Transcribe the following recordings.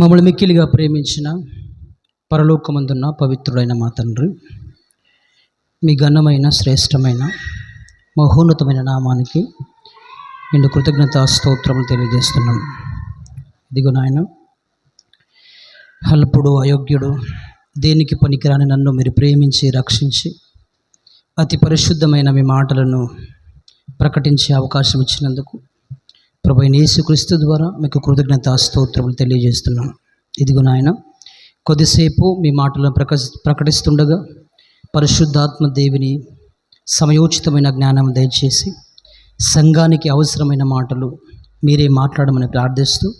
మమ్మల్ని మిక్కిలిగా ప్రేమించిన పరలోకమందున్న పవిత్రుడైన మా తండ్రి, మీ ఘనమైన శ్రేష్టమైన మహోన్నతమైన నామానికి నిండు కృతజ్ఞతా స్తోత్రములు తెలియజేస్తున్నాం. ఇదిగో నాయన, అల్పుడు అయోగ్యుడు దేనికి పనికిరాని నన్ను మీరు ప్రేమించి రక్షించి అతి పరిశుద్ధమైన మీ మాటలను ప్రకటించే అవకాశం ఇచ్చినందుకు ప్రభువైన యేసుక్రీస్తు ద్వారా మీకు కృతజ్ఞతా స్తోత్రములు తెలియజేస్తున్నాం. ఇదిగో నాయన, కొద్దిసేపు మీ మాటలను ప్రకటిస్తుండగా పరిశుద్ధాత్మ దేవుని సమయోచితమైన జ్ఞానం దయచేసి సంఘానికి అవసరమైన మాటలు మీరే మాట్లాడమని ప్రార్థిస్తూ,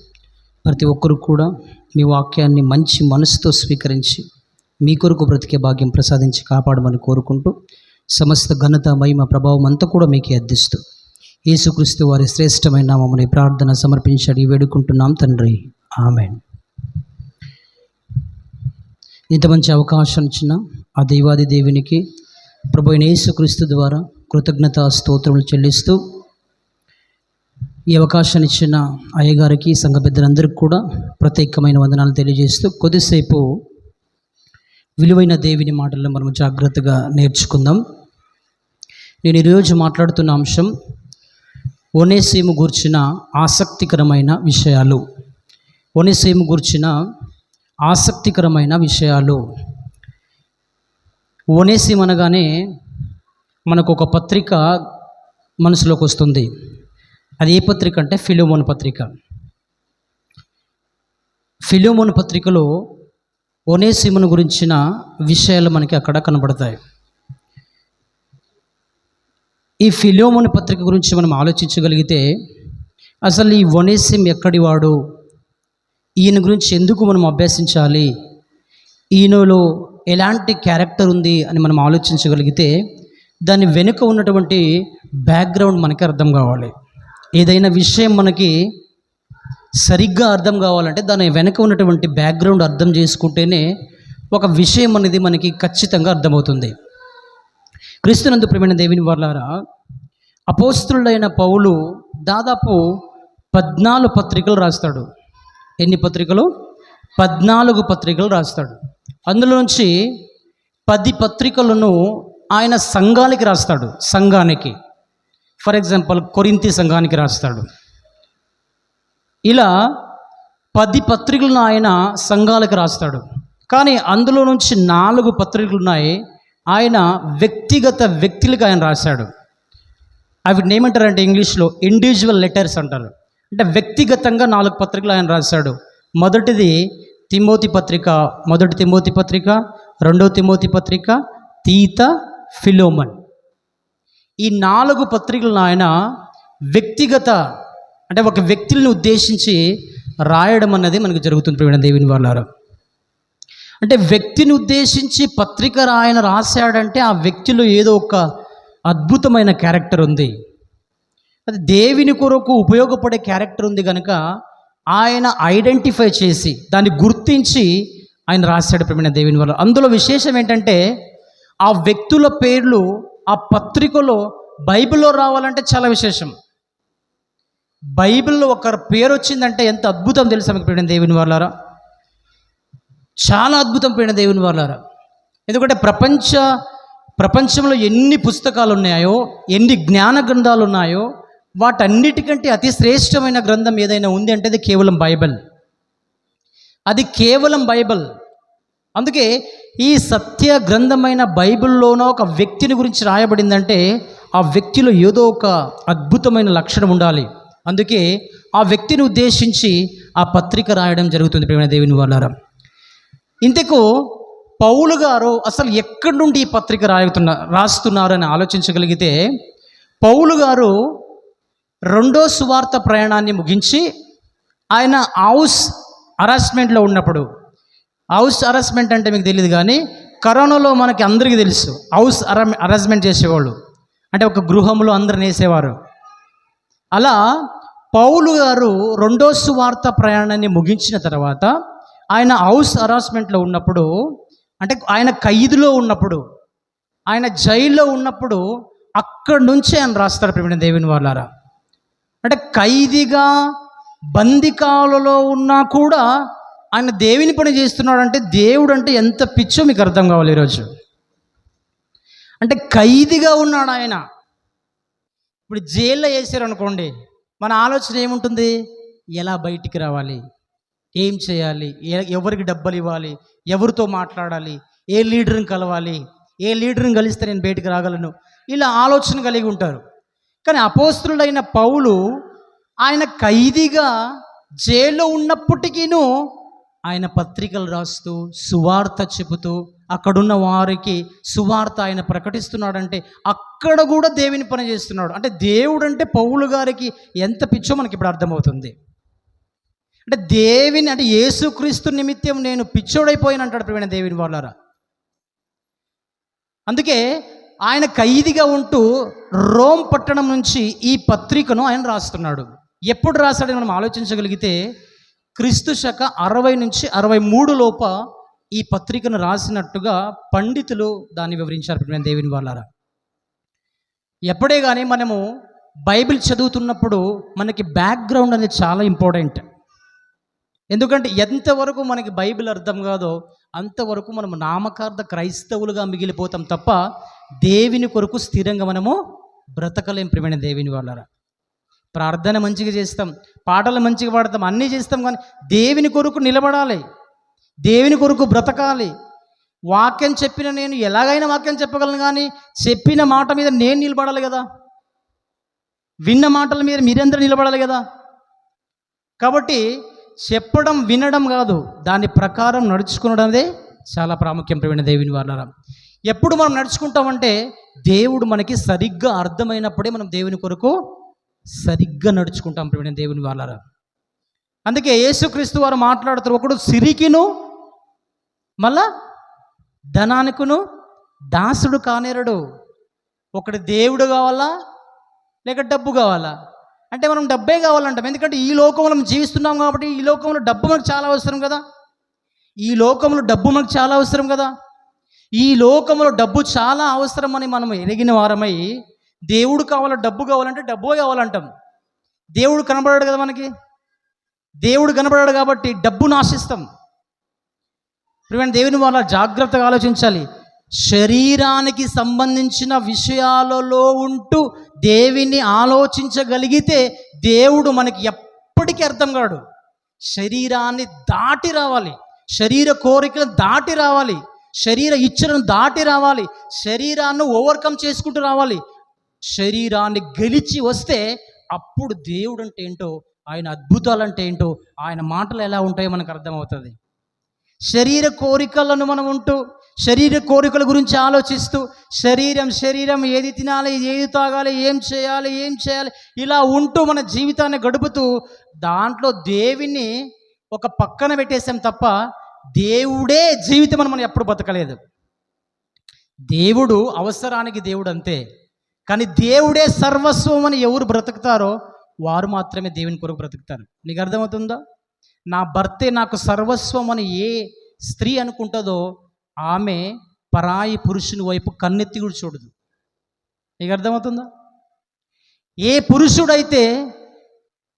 ప్రతి ఒక్కరు కూడా మీ వాక్యాన్ని మంచి మనసుతో స్వీకరించి మీ కొరకు బ్రతికే భాగ్యం ప్రసాదించి కాపాడమని కోరుకుంటూ, సమస్త ఘనత మహిమ ప్రభావం అంతా కూడా మీకే అర్పిస్తూ యేసుక్రీస్తు వారి శ్రేష్టమైన నామమున ప్రార్థన సమర్పించడి వేడుకుంటున్నాం తండ్రి, ఆమేన్. ఇంత మంచి అవకాశం ఇచ్చిన ఆ దేవాది దేవునికి ప్రభువైన యేసుక్రీస్తు ద్వారా కృతజ్ఞతా స్తోత్రములు చెల్లిస్తూ, ఈ అవకాశాన్ని ఇచ్చిన అయ్యగారికి, సంఘ పెద్దలందరికీ కూడా ప్రత్యేకమైన వందనాలు తెలియజేస్తూ, కొద్దిసేపు విలువైన దేవుని మాటలను మనం జాగ్రత్తగా నేర్చుకుందాం. నేను ఈరోజు మాట్లాడుతున్న అంశం ఒనేసిము గూర్చిన ఆసక్తికరమైన విషయాలు. ఒనేసిము గూర్చిన ఆసక్తికరమైన విషయాలు. ఒనేసిము అనగానే మనకు ఒక పత్రిక మనసులోకి వస్తుంది. అది ఏ పత్రిక అంటే ఫిలోమోను పత్రిక. ఫిలోమోను పత్రికలో ఒనేసిమును గురించిన విషయాలు మనకి అక్కడ కనబడతాయి. ఈ ఫిలోమోను పత్రిక గురించి మనం ఆలోచించగలిగితే, అసలు ఈ ఒనేసిము ఎక్కడివాడు, ఈయన గురించి ఎందుకు మనం అభ్యసించాలి, ఈయనలో ఎలాంటి క్యారెక్టర్ ఉంది అని మనం ఆలోచించగలిగితే, దాని వెనుక ఉన్నటువంటి బ్యాక్గ్రౌండ్ మనకి అర్థం కావాలి. ఏదైనా విషయం మనకి సరిగ్గా అర్థం కావాలంటే దాని వెనుక ఉన్నటువంటి బ్యాక్గ్రౌండ్ అర్థం చేసుకుంటేనే ఒక విషయం అనేది మనకి ఖచ్చితంగా అర్థమవుతుంది. క్రీస్తునందు ప్రియమైన దేవుని వారలారా, అపోస్తలుడైన పౌలు దాదాపు 14 పత్రికలు రాస్తాడు. ఎన్ని పత్రికలు? 14 పత్రికలు రాస్తాడు. అందులో నుంచి 10 పత్రికలను ఆయన సంఘాలకి రాస్తాడు. సంఘానికి, ఫర్ ఎగ్జాంపుల్ కొరింథీ సంఘానికి రాస్తాడు. ఇలా 10 పత్రికలను ఆయన సంఘాలకు రాస్తాడు. కానీ అందులో నుంచి 4 పత్రికలు ఉన్నాయి ఆయన వ్యక్తిగత వ్యక్తులకు ఆయన రాశాడు. అవి ఏమంటారంటే ఇంగ్లీష్లో ఇండివిజువల్ లెటర్స్ అంటారు. అంటే వ్యక్తిగతంగా 4 పత్రికలు ఆయన రాశాడు. మొదటిది తిమోతి పత్రిక, మొదటి తిమోతి పత్రిక, 2వ తిమోతి పత్రిక, తీత, ఫిలోమన్. ఈ 4 పత్రికలను ఆయన వ్యక్తిగత, అంటే ఒక వ్యక్తులను ఉద్దేశించి రాయడం అన్నది మనకు జరుగుతుంది ప్రియమైన దేవుని వాళ్ళారా. అంటే వ్యక్తిని ఉద్దేశించి పత్రిక ఆయన రాశాడంటే ఆ వ్యక్తిలో ఏదో ఒక అద్భుతమైన క్యారెక్టర్ ఉంది, అది దేవుని కొరకు ఉపయోగపడే క్యారెక్టర్ ఉంది కనుక ఆయన ఐడెంటిఫై చేసి దాన్ని గుర్తించి ఆయన రాశాడు ప్రియమైన దేవుని వల్ల. అందులో విశేషం ఏంటంటే ఆ వ్యక్తుల పేర్లు ఆ పత్రికలో బైబిల్లో రావాలంటే చాలా విశేషం. బైబిల్లో ఒక పేరు వచ్చిందంటే ఎంత అద్భుతం తెలుసా మీకు ప్రియమైన దేవుని వాళ్ళారా, చాలా అద్భుతం ప్రియమైన దేవుని వాళ్ళారా. ఎందుకంటే ప్రపంచంలో ఎన్ని పుస్తకాలు ఉన్నాయో, ఎన్ని జ్ఞాన గ్రంథాలు ఉన్నాయో, వాటన్నిటికంటే అతి శ్రేష్టమైన గ్రంథం ఏదైనా ఉంది అంటే అది కేవలం బైబిల్. అది కేవలం బైబిల్. అందుకే ఈ సత్య గ్రంథమైన బైబిల్లోనో ఒక వ్యక్తిని గురించి రాయబడిందంటే ఆ వ్యక్తిలో ఏదో ఒక అద్భుతమైన లక్షణం ఉండాలి. అందుకే ఆ వ్యక్తిని ఉద్దేశించి ఆ పత్రిక రాయడం జరుగుతుంది ప్రియమైన దేవుని వాళ్ళారా. ఇంతకు పౌలు గారు అసలు ఎక్కడి నుండి ఈ పత్రిక రాస్తున్నారు అని ఆలోచించగలిగితే, పౌలు గారు 2వ సువార్త ప్రయాణాన్ని ముగించి ఆయన హౌస్ అరెస్ట్మెంట్లో ఉన్నప్పుడు, హౌస్ అరెస్ట్మెంట్ అంటే మీకు తెలియదు కానీ కరోనాలో మనకి అందరికీ తెలుసు, హౌస్ అరెస్ట్మెంట్ చేసేవాళ్ళు అంటే ఒక గృహంలో అందరిని వేసేవారు. అలా పౌలు గారు 2వ సువార్త ప్రయాణాన్ని ముగించిన తర్వాత ఆయన హౌస్ అరెస్ట్మెంట్లో ఉన్నప్పుడు, అంటే ఆయన ఖైదులో ఉన్నప్పుడు, ఆయన జైల్లో ఉన్నప్పుడు అక్కడి నుంచి ఆయన రాస్తారు ప్రియమైన దేవుని వాళ్ళారా. అంటే ఖైదీగా బందికాలలో ఉన్నా కూడా ఆయన దేవుని పని చేస్తున్నాడు అంటే దేవుడు అంటే ఎంత పిచ్చో మీకు అర్థం కావాలి ఈరోజు. అంటే ఖైదీగా ఉన్నాడు ఆయన. ఇప్పుడు జైల్లో వేసారు అనుకోండి, మన ఆలోచన ఏముంటుంది? ఎలా బయటికి రావాలి, ఏం చేయాలి, ఎవరికి డబ్బులు ఇవ్వాలి, ఎవరితో మాట్లాడాలి, ఏ లీడర్ని కలవాలి, ఏ లీడర్ని కలిస్తే నేను బయటికి రాగలను, ఇలా ఆలోచన కలిగి ఉంటారు. కానీ అపోస్తలుడైన పౌలు ఆయన ఖైదీగా జైల్లో ఉన్నప్పటికీను ఆయన పత్రికలు రాస్తూ సువార్త చెబుతూ అక్కడున్న వారికి సువార్త ఆయన ప్రకటిస్తున్నాడంటే అక్కడ కూడా దేవుని పని చేస్తున్నాడు. అంటే దేవుడు అంటే పౌలు గారికి ఎంత పిచ్చో మనకి ఇప్పుడు అర్థమవుతుంది. అంటే అంటే యేసుక్రీస్తు నిమిత్తం నేను పిచ్చోడైపోయాను అంటాడు ప్రియమైన దేవుని వాళ్ళారా. అందుకే ఆయన ఖైదీగా ఉంటూ రోమ్ పట్టణం నుంచి ఈ పత్రికను ఆయన రాస్తున్నాడు. ఎప్పుడు రాశాడని మనం ఆలోచించగలిగితే క్రీస్తు శక 60 నుంచి 63 లోప ఈ పత్రికను రాసినట్టుగా పండితులు దాన్ని వివరించారు ప్రియమైన దేవుని వాళ్ళారా. ఎప్పుడే కానీ మనము బైబిల్ చదువుతున్నప్పుడు మనకి బ్యాక్గ్రౌండ్ అనేది చాలా ఇంపార్టెంట్. ఎందుకంటే ఎంతవరకు మనకి బైబిల్ అర్థం కాదో అంతవరకు మనము నామకార్థ క్రైస్తవులుగా మిగిలిపోతాం తప్ప దేవుని కొరకు స్థిరంగా మనము బ్రతకలేం ప్రియమైన దేవుని వాళ్ళారా. ప్రార్థన మంచిగా చేస్తాం, పాటలు మంచిగా పాడతాం, అన్నీ చేస్తాం, కానీ దేవుని కొరకు నిలబడాలి, దేవుని కొరకు బ్రతకాలి. వాక్యం చెప్పిన నేను ఎలాగైనా వాక్యం చెప్పగలను, కానీ చెప్పిన మాట మీద నేను నిలబడాలి కదా, విన్న మాటల మీద మీరందరూ నిలబడాలి కదా. కాబట్టి చెప్పడం వినడం కాదు, దాని ప్రకారం నడుచుకోవడం అనేది చాలా ప్రాముఖ్యమైన దేవుని వాళ్ళారా. ఎప్పుడు మనం నడుచుకుంటామంటే దేవుడు మనకి సరిగ్గా అర్థమైనప్పుడే మనం దేవుని కొరకు సరిగ్గా నడుచుకుంటాం ప్రియమైన దేవుని వాళ్ళారా. అందుకే యేసుక్రీస్తు వారు మాట్లాడుతారు, ఒకడు సిరికిను మళ్ళా ధనానికును దాసుడు కానేరడు. ఒకటి దేవుడు కావాలా లేక డబ్బు కావాలా అంటే మనం డబ్బే కావాలంటాం. ఎందుకంటే ఈ లోకంలో మనం జీవిస్తున్నాం కాబట్టి ఈ లోకంలో డబ్బు మనకు చాలా అవసరం కదా, ఈ లోకంలో డబ్బు మనకు చాలా అవసరం కదా. ఈ లోకంలో డబ్బు చాలా అవసరం అని మనం ఎరిగిన వారమై దేవుడు కావాలా డబ్బు కావాలంటే డబ్బు కావాలంటాం. దేవుడు కనబడాడు కదా మనకి, దేవుడు కనబడాడు కాబట్టి డబ్బును ఆశిస్తాం. ప్రియమైన దేవుని వాళ్ళ జాగ్రత్తగా ఆలోచించాలి. శరీరానికి సంబంధించిన విషయాలలో ఉంటూ దేవుని ఆలోచించగలిగితే దేవుడు మనకి ఎప్పటికీ అర్థం కాడు. శరీరాన్ని దాటి రావాలి, శరీర కోరికలను దాటి రావాలి, శరీర ఇచ్చలను దాటి రావాలి, శరీరాన్ని ఓవర్కమ్ చేసుకుంటూ రావాలి. శరీరాన్ని గెలిచి వస్తే అప్పుడు దేవుడు అంటే ఏంటో, ఆయన అద్భుతాలు అంటే ఏంటో, ఆయన మాటలు ఎలా ఉంటాయో మనకు అర్థమవుతుంది. శరీర కోరికలను మనం ఉంటూ శరీర కోరికల గురించి ఆలోచిస్తూ శరీరం ఏది తినాలి, ఏది తాగాలి, ఏం చేయాలి ఇలా ఉంటూ మన జీవితాన్ని గడుపుతూ దాంట్లో దేవుని ఒక పక్కన పెట్టేసాం తప్ప దేవుడే జీవితం అని మనం ఎప్పుడు బతకలేదు. దేవుడు అవసరానికి దేవుడు అంతే, కానీ దేవుడే సర్వస్వం అని ఎవరు బ్రతుకుతారో వారు మాత్రమే దేవుని కొరకు బ్రతుకుతారు. నీకు అర్థమవుతుందా? నా భర్తే నాకు సర్వస్వం అని ఏ స్త్రీ అనుకుంటుందో ఆమె పరాయి పురుషుని వైపు కన్నెత్తి కూడా చూడదు. నీకు అర్థమవుతుందా? ఏ పురుషుడైతే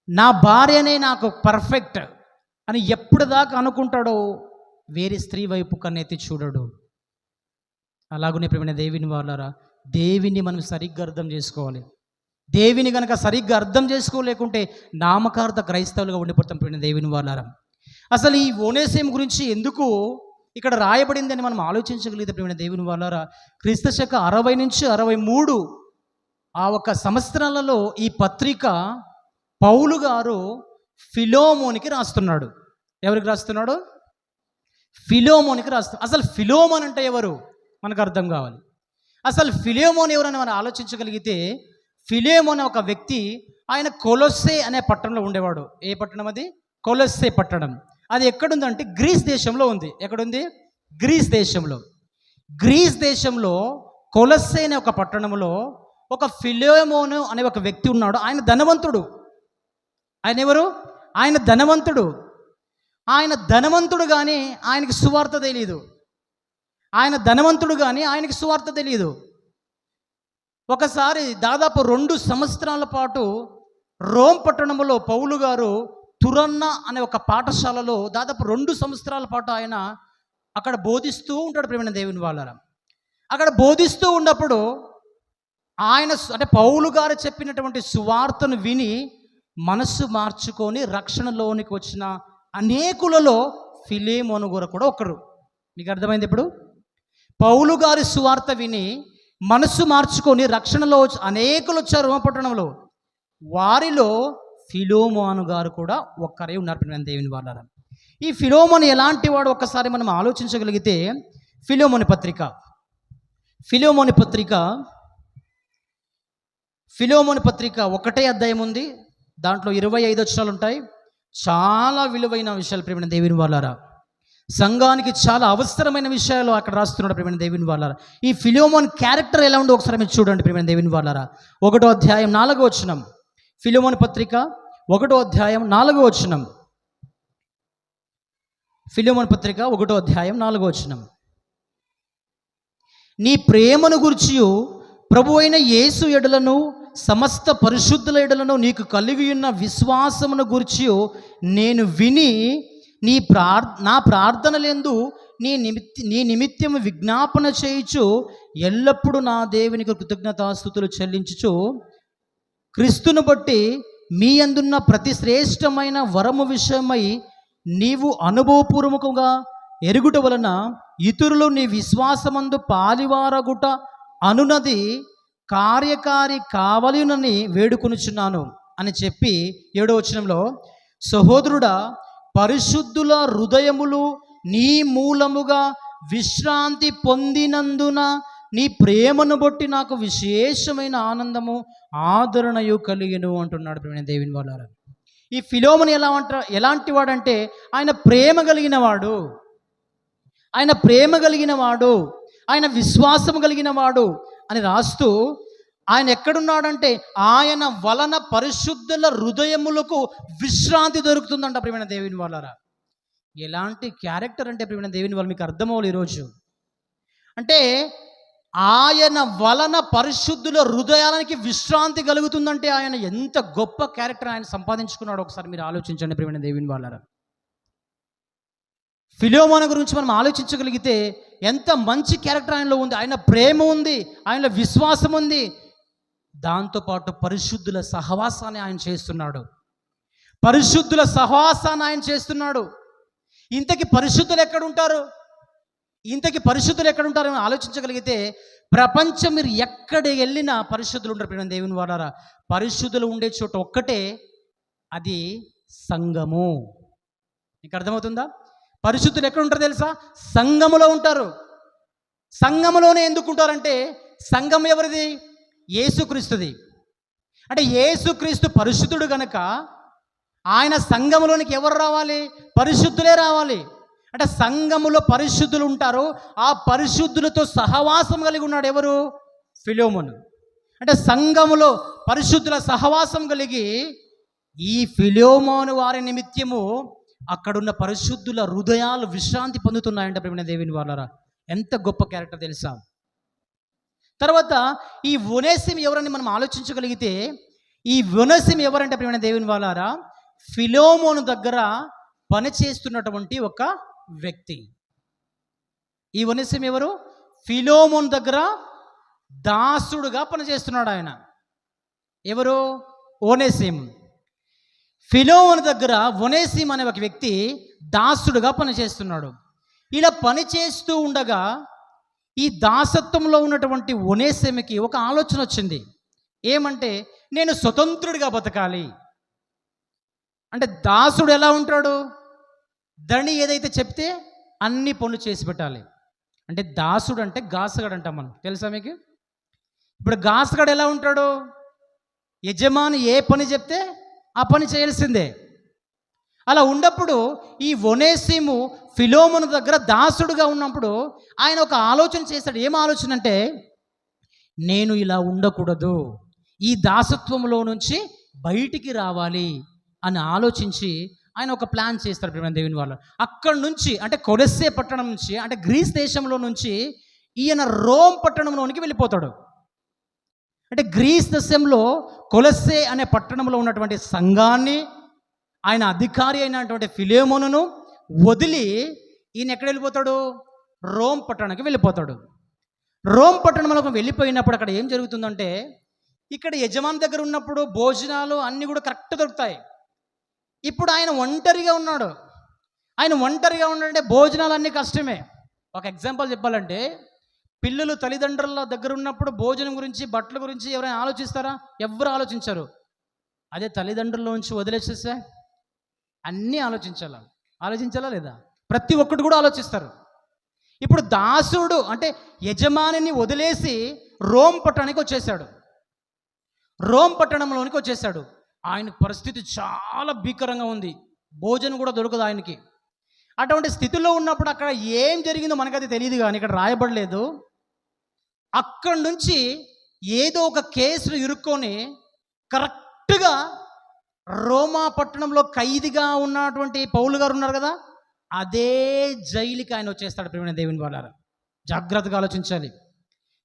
నా భార్యనే నాకు పర్ఫెక్ట్ అని ఎప్పుడు దాకా అనుకుంటాడో వేరే స్త్రీ వైపు కన్నెత్తి చూడడు. అలాగనే ప్రియమైన దేవుని వాళ్ళారా, దేవిని మనం సరిగ్గా అర్థం చేసుకోవాలి. దేవిని కనుక సరిగ్గా అర్థం చేసుకోలేకుంటే నామకార్థ క్రైస్తవులుగా ఉండిపోతాం ప్రియమైన దేవుని వాళ్ళారా. అసలు ఈ ఓనేసిము గురించి ఎందుకు ఇక్కడ రాయబడిందని మనం ఆలోచించగలిగితే ప్రియమైన దేవుని వాళ్ళారా, క్రీస్తు శక 60 నుంచి 63 ఆ ఒక సంవత్సరాలలో ఈ పత్రిక పౌలు గారు ఫిలోమోనికి రాస్తున్నాడు. ఎవరికి రాస్తున్నాడు? ఫిలోమోనికి రాస్తున్నాడు. అసలు ఫిలోమోన్ అంటే ఎవరు మనకు అర్థం కావాలి. అసలు ఫిలోమోన్ ఎవరని మనం ఆలోచించగలిగితే ఫిలోమోన్ ఒక వ్యక్తి, ఆయన కొలొస్సే అనే పట్టణంలో ఉండేవాడు. ఏ పట్టణం అది? కొలొస్సే పట్టణం. అది ఎక్కడుందంటే గ్రీస్ దేశంలో ఉంది. ఎక్కడుంది? గ్రీస్ దేశంలో. గ్రీస్ దేశంలో కొలొస్సే అనే ఒక పట్టణంలో ఒక ఫిలోమోను అనే ఒక వ్యక్తి ఉన్నాడు. ఆయన ధనవంతుడు. ఆయన ఎవరు? ఆయన ధనవంతుడు. ఆయన ధనవంతుడు కానీ ఆయనకి సువార్త తెలియదు. ఆయన ధనవంతుడు కానీ ఆయనకి సువార్త తెలియదు. ఒకసారి దాదాపు 2 సంవత్సరాల పాటు రోమ్ పట్టణంలో పౌలు గారు తురన్న అనే ఒక పాఠశాలలో దాదాపు 2 సంవత్సరాల పాటు ఆయన అక్కడ బోధిస్తూ ఉంటాడు ప్రియమైన దేవుని వాళ్ళారా. అక్కడ బోధిస్తూ ఉన్నప్పుడు అంటే పౌలు గారు చెప్పినటువంటి సువార్తను విని మనస్సు మార్చుకొని రక్షణలోనికి వచ్చిన అనేకులలో ఫిలేమోను కూడా ఒకరు. మీకు అర్థమైంది? ఇప్పుడు పౌలు గారి సువార్త విని మనస్సు మార్చుకొని రక్షణలో అనేకులు వచ్చారు రోమపట్టణంలో. వారిలో ఫిలోమోను గారు కూడా ఒక్కరే ఉన్నారు ప్రియమైన దేవుని వాళ్ళారా. ఈ ఫిలోమోను ఎలాంటి వాడు ఒక్కసారి మనం ఆలోచించగలిగితే, ఫిలోమోను పత్రిక ఒకటే అధ్యాయం ఉంది. దాంట్లో 25 వచనాలు ఉంటాయి. చాలా విలువైన విషయాలు ప్రియమైన దేవుని వాళ్ళారా. సంఘానికి చాలా అవసరమైన విషయాలు అక్కడ రాస్తున్నాడు ప్రియమైన దేవుని వాళ్ళారా. ఈ ఫిలోమోన్ క్యారెక్టర్ ఎలా ఉందో ఒకసారి మీరు చూడండి ప్రియమైన దేవుని వాళ్ళారా. 1వ అధ్యాయం 4వ వచనం. ఫిలోమోను పత్రిక 1వ అధ్యాయం 4వ వచనం. ఫిలోమోను పత్రిక 1వ అధ్యాయం 4వ వచనం. నీ ప్రేమను గుర్చియు ప్రభు అయిన యేసు ఎడలను సమస్త పరిశుద్ధుల ఎడలను నీకు కలిగి ఉన్న విశ్వాసమును గురించి నేను విని నా ప్రార్థనలందు నీ నిమిత్తము విజ్ఞాపన చేయుచు ఎల్లప్పుడూ నా దేవునికి కృతజ్ఞతాస్తుతులు చెల్లించుచు క్రీస్తును బట్టి మీ అందున్న ప్రతి శ్రేష్టమైన వరము విషయమై నీవు అనుభవపూర్వకంగా ఎరుగుట వలన ఇతరులు నీ విశ్వాసమందు పాలివారగుట అనునది కార్యకారి కావలెనని వేడుకొనుచున్నాను అని చెప్పి 7వ వచనంలో, సహోదరుడా, పరిశుద్ధుల హృదయములు నీ మూలముగా విశ్రాంతి పొందినందున నీ ప్రేమను బట్టి నాకు విశేషమైన ఆనందము ఆదరణయు కలిగెను అంటున్నాడు ప్రియమైన దేవుని వాళ్ళారా. ఈ ఫిలోమోను ఎలాంటి వాడంటే ఆయన ప్రేమ కలిగిన వాడు, ఆయన విశ్వాసం కలిగిన వాడు అని రాస్తూ, ఆయన ఎక్కడున్నాడంటే ఆయన వలన పరిశుద్ధుల హృదయములకు విశ్రాంతి దొరుకుతుందంట ప్రియమైన దేవుని వాళ్ళారా. ఎలాంటి క్యారెక్టర్ అంటే ప్రియమైన దేవుని వాళ్ళు మీకు అర్థమవ్వాలి ఈరోజు. అంటే ఆయన వలన పరిశుద్ధుల హృదయానికి విశ్రాంతి కలుగుతుందంటే ఆయన ఎంత గొప్ప క్యారెక్టర్ ఆయన సంపాదించుకున్నాడో ఒకసారి మీరు ఆలోచించండి ప్రియమైన దేవుని వాళ్ళారా. ఫిలోమోను గురించి మనం ఆలోచించగలిగితే ఎంత మంచి క్యారెక్టర్ ఆయనలో ఉంది. ఆయన ప్రేమ ఉంది, ఆయనలో విశ్వాసం ఉంది, దాంతోపాటు పరిశుద్ధుల సహవాసాన్ని ఆయన చేస్తున్నాడు. ఇంతకీ పరిశుద్ధులు ఎక్కడుంటారు అని ఆలోచించగలిగితే ప్రపంచం మీరు ఎక్కడ వెళ్ళినా పరిశుద్ధులు ఉంటారు ప్రియమైన దేవుని వాళ్ళారా. పరిశుద్ధులు ఉండే చోట ఒక్కటే, అది సంఘము. మీకు అర్థమవుతుందా? పరిశుద్ధులు ఎక్కడ ఉంటారు తెలుసా? సంఘములో ఉంటారు. సంఘములోనే ఎందుకు ఉంటారంటే, సంఘం ఎవరిది? యేసుక్రీస్తుది. అంటే యేసుక్రీస్తు పరిశుద్ధుడు కనుక ఆయన సంఘములోనికి ఎవరు రావాలి? పరిశుద్ధులే రావాలి. అంటే సంఘములో పరిశుద్ధులు ఉంటారు. ఆ పరిశుద్ధులతో సహవాసం కలిగి ఉన్నాడు ఎవరు? ఫిలోమోను. అంటే సంఘములో పరిశుద్ధుల సహవాసం కలిగి ఈ ఫిలోమోను వారి నిమిత్తము అక్కడున్న పరిశుద్ధుల హృదయాలు విశ్రాంతి పొందుతున్నాయంట ప్రియమైన దేవుని వాళ్ళారా. ఎంత గొప్ప క్యారెక్టర్ తెలుసా. తర్వాత ఈ ఒనేసిము ఎవరని మనం ఆలోచించగలిగితే, ఈ ఒనేసిము ఎవరంటే ప్రియమైన దేవుని వాళ్ళారా, ఫిలోమోను దగ్గర పనిచేస్తున్నటువంటి ఒక వ్యక్తి. ఈ ఒనేసిము ఎవరు? ఫిలోమోను దగ్గర దాసుడుగా పనిచేస్తున్నాడు ఆయన. ఎవరు? ఒనేసిము. ఫిలోమోను దగ్గర ఒనేసిము అనే ఒక వ్యక్తి దాసుడుగా పనిచేస్తున్నాడు. ఇలా పనిచేస్తూ ఉండగా ఈ దాసత్వంలో ఉన్నటువంటి ఒనేసిముకి ఒక ఆలోచన వచ్చింది. ఏమంటే, నేను స్వతంత్రుడిగా బతకాలి. అంటే దాసుడు ఎలా ఉంటాడు? ధని ఏదైతే చెప్తే అన్ని పనులు చేసి పెట్టాలి. అంటే దాసుడు అంటే గాసగాడు అంటాం మనం, తెలుసా మీకు? ఇప్పుడు గాసగాడు ఎలా ఉంటాడు? యజమాని ఏ పని చెప్తే ఆ పని చేయాల్సిందే. అలా ఉన్నప్పుడు ఈ ఒనేసిము ఫిలోమోను దగ్గర దాసుడుగా ఉన్నప్పుడు ఆయన ఒక ఆలోచన చేశాడు. ఏం ఆలోచన అంటే, నేను ఇలా ఉండకూడదు, ఈ దాసత్వంలో నుంచి బయటికి రావాలి అని ఆలోచించి ఆయన ఒక ప్లాన్ చేస్తారు ప్రియమైన దేవుని వాళ్ళు. అక్కడి నుంచి అంటే కొలెస్సే పట్టణం నుంచి, అంటే గ్రీస్ దేశంలో నుంచి ఈయన రోమ్ పట్టణంలోనికి వెళ్ళిపోతాడు. అంటే గ్రీస్ దేశంలో కొలెస్సే అనే పట్టణంలో ఉన్నటువంటి సంఘాన్ని, ఆయన అధికారి అయినటువంటి ఫిలేమోనును వదిలి ఈయన ఎక్కడ వెళ్ళిపోతాడు? రోమ్ పట్టణానికి వెళ్ళిపోతాడు. రోమ్ పట్టణంలోకి వెళ్ళిపోయినప్పుడు అక్కడ ఏం జరుగుతుందంటే, ఇక్కడ యజమాని దగ్గర ఉన్నప్పుడు భోజనాలు అన్నీ కూడా కరెక్ట్ దొరుకుతాయి. ఇప్పుడు ఆయన ఒంటరిగా ఉన్నాడు. ఆయన ఒంటరిగా ఉన్నాడంటే భోజనాలు అన్నీ కష్టమే. ఒక ఎగ్జాంపుల్ చెప్పాలంటే, పిల్లలు తల్లిదండ్రుల దగ్గర ఉన్నప్పుడు భోజనం గురించి, బట్టల గురించి ఎవరైనా ఆలోచిస్తారా? ఎవ్వరు ఆలోచించరు. అదే తల్లిదండ్రుల నుంచి వదిలేసేస్తే అన్నీ ఆలోచించాలా లేదా? ప్రతి ఒక్కటి కూడా ఆలోచిస్తారు. ఇప్పుడు దాసుడు అంటే యజమానిని వదిలేసి రోమ్ పట్టణానికి వచ్చేసాడు. రోమ్ పట్టణంలోనికి వచ్చేసాడు. ఆయన పరిస్థితి చాలా భీకరంగా ఉంది. భోజనం కూడా దొరకదు ఆయనకి. అటువంటి స్థితిలో ఉన్నప్పుడు అక్కడ ఏం జరిగిందో మనకైతే తెలియదు, కానీ ఇక్కడ రాయబడలేదు. అక్కడి నుంచి ఏదో ఒక కేసులు ఇరుక్కొని కరెక్ట్గా రోమా పట్టణంలో ఖైదీగా ఉన్నటువంటి పౌలు గారు ఉన్నారు కదా, అదే జైలుకి ఆయన వచ్చేస్తాడు. ప్రియమైన దేవుని వాళ్ళారా, జాగ్రత్తగా ఆలోచించాలి.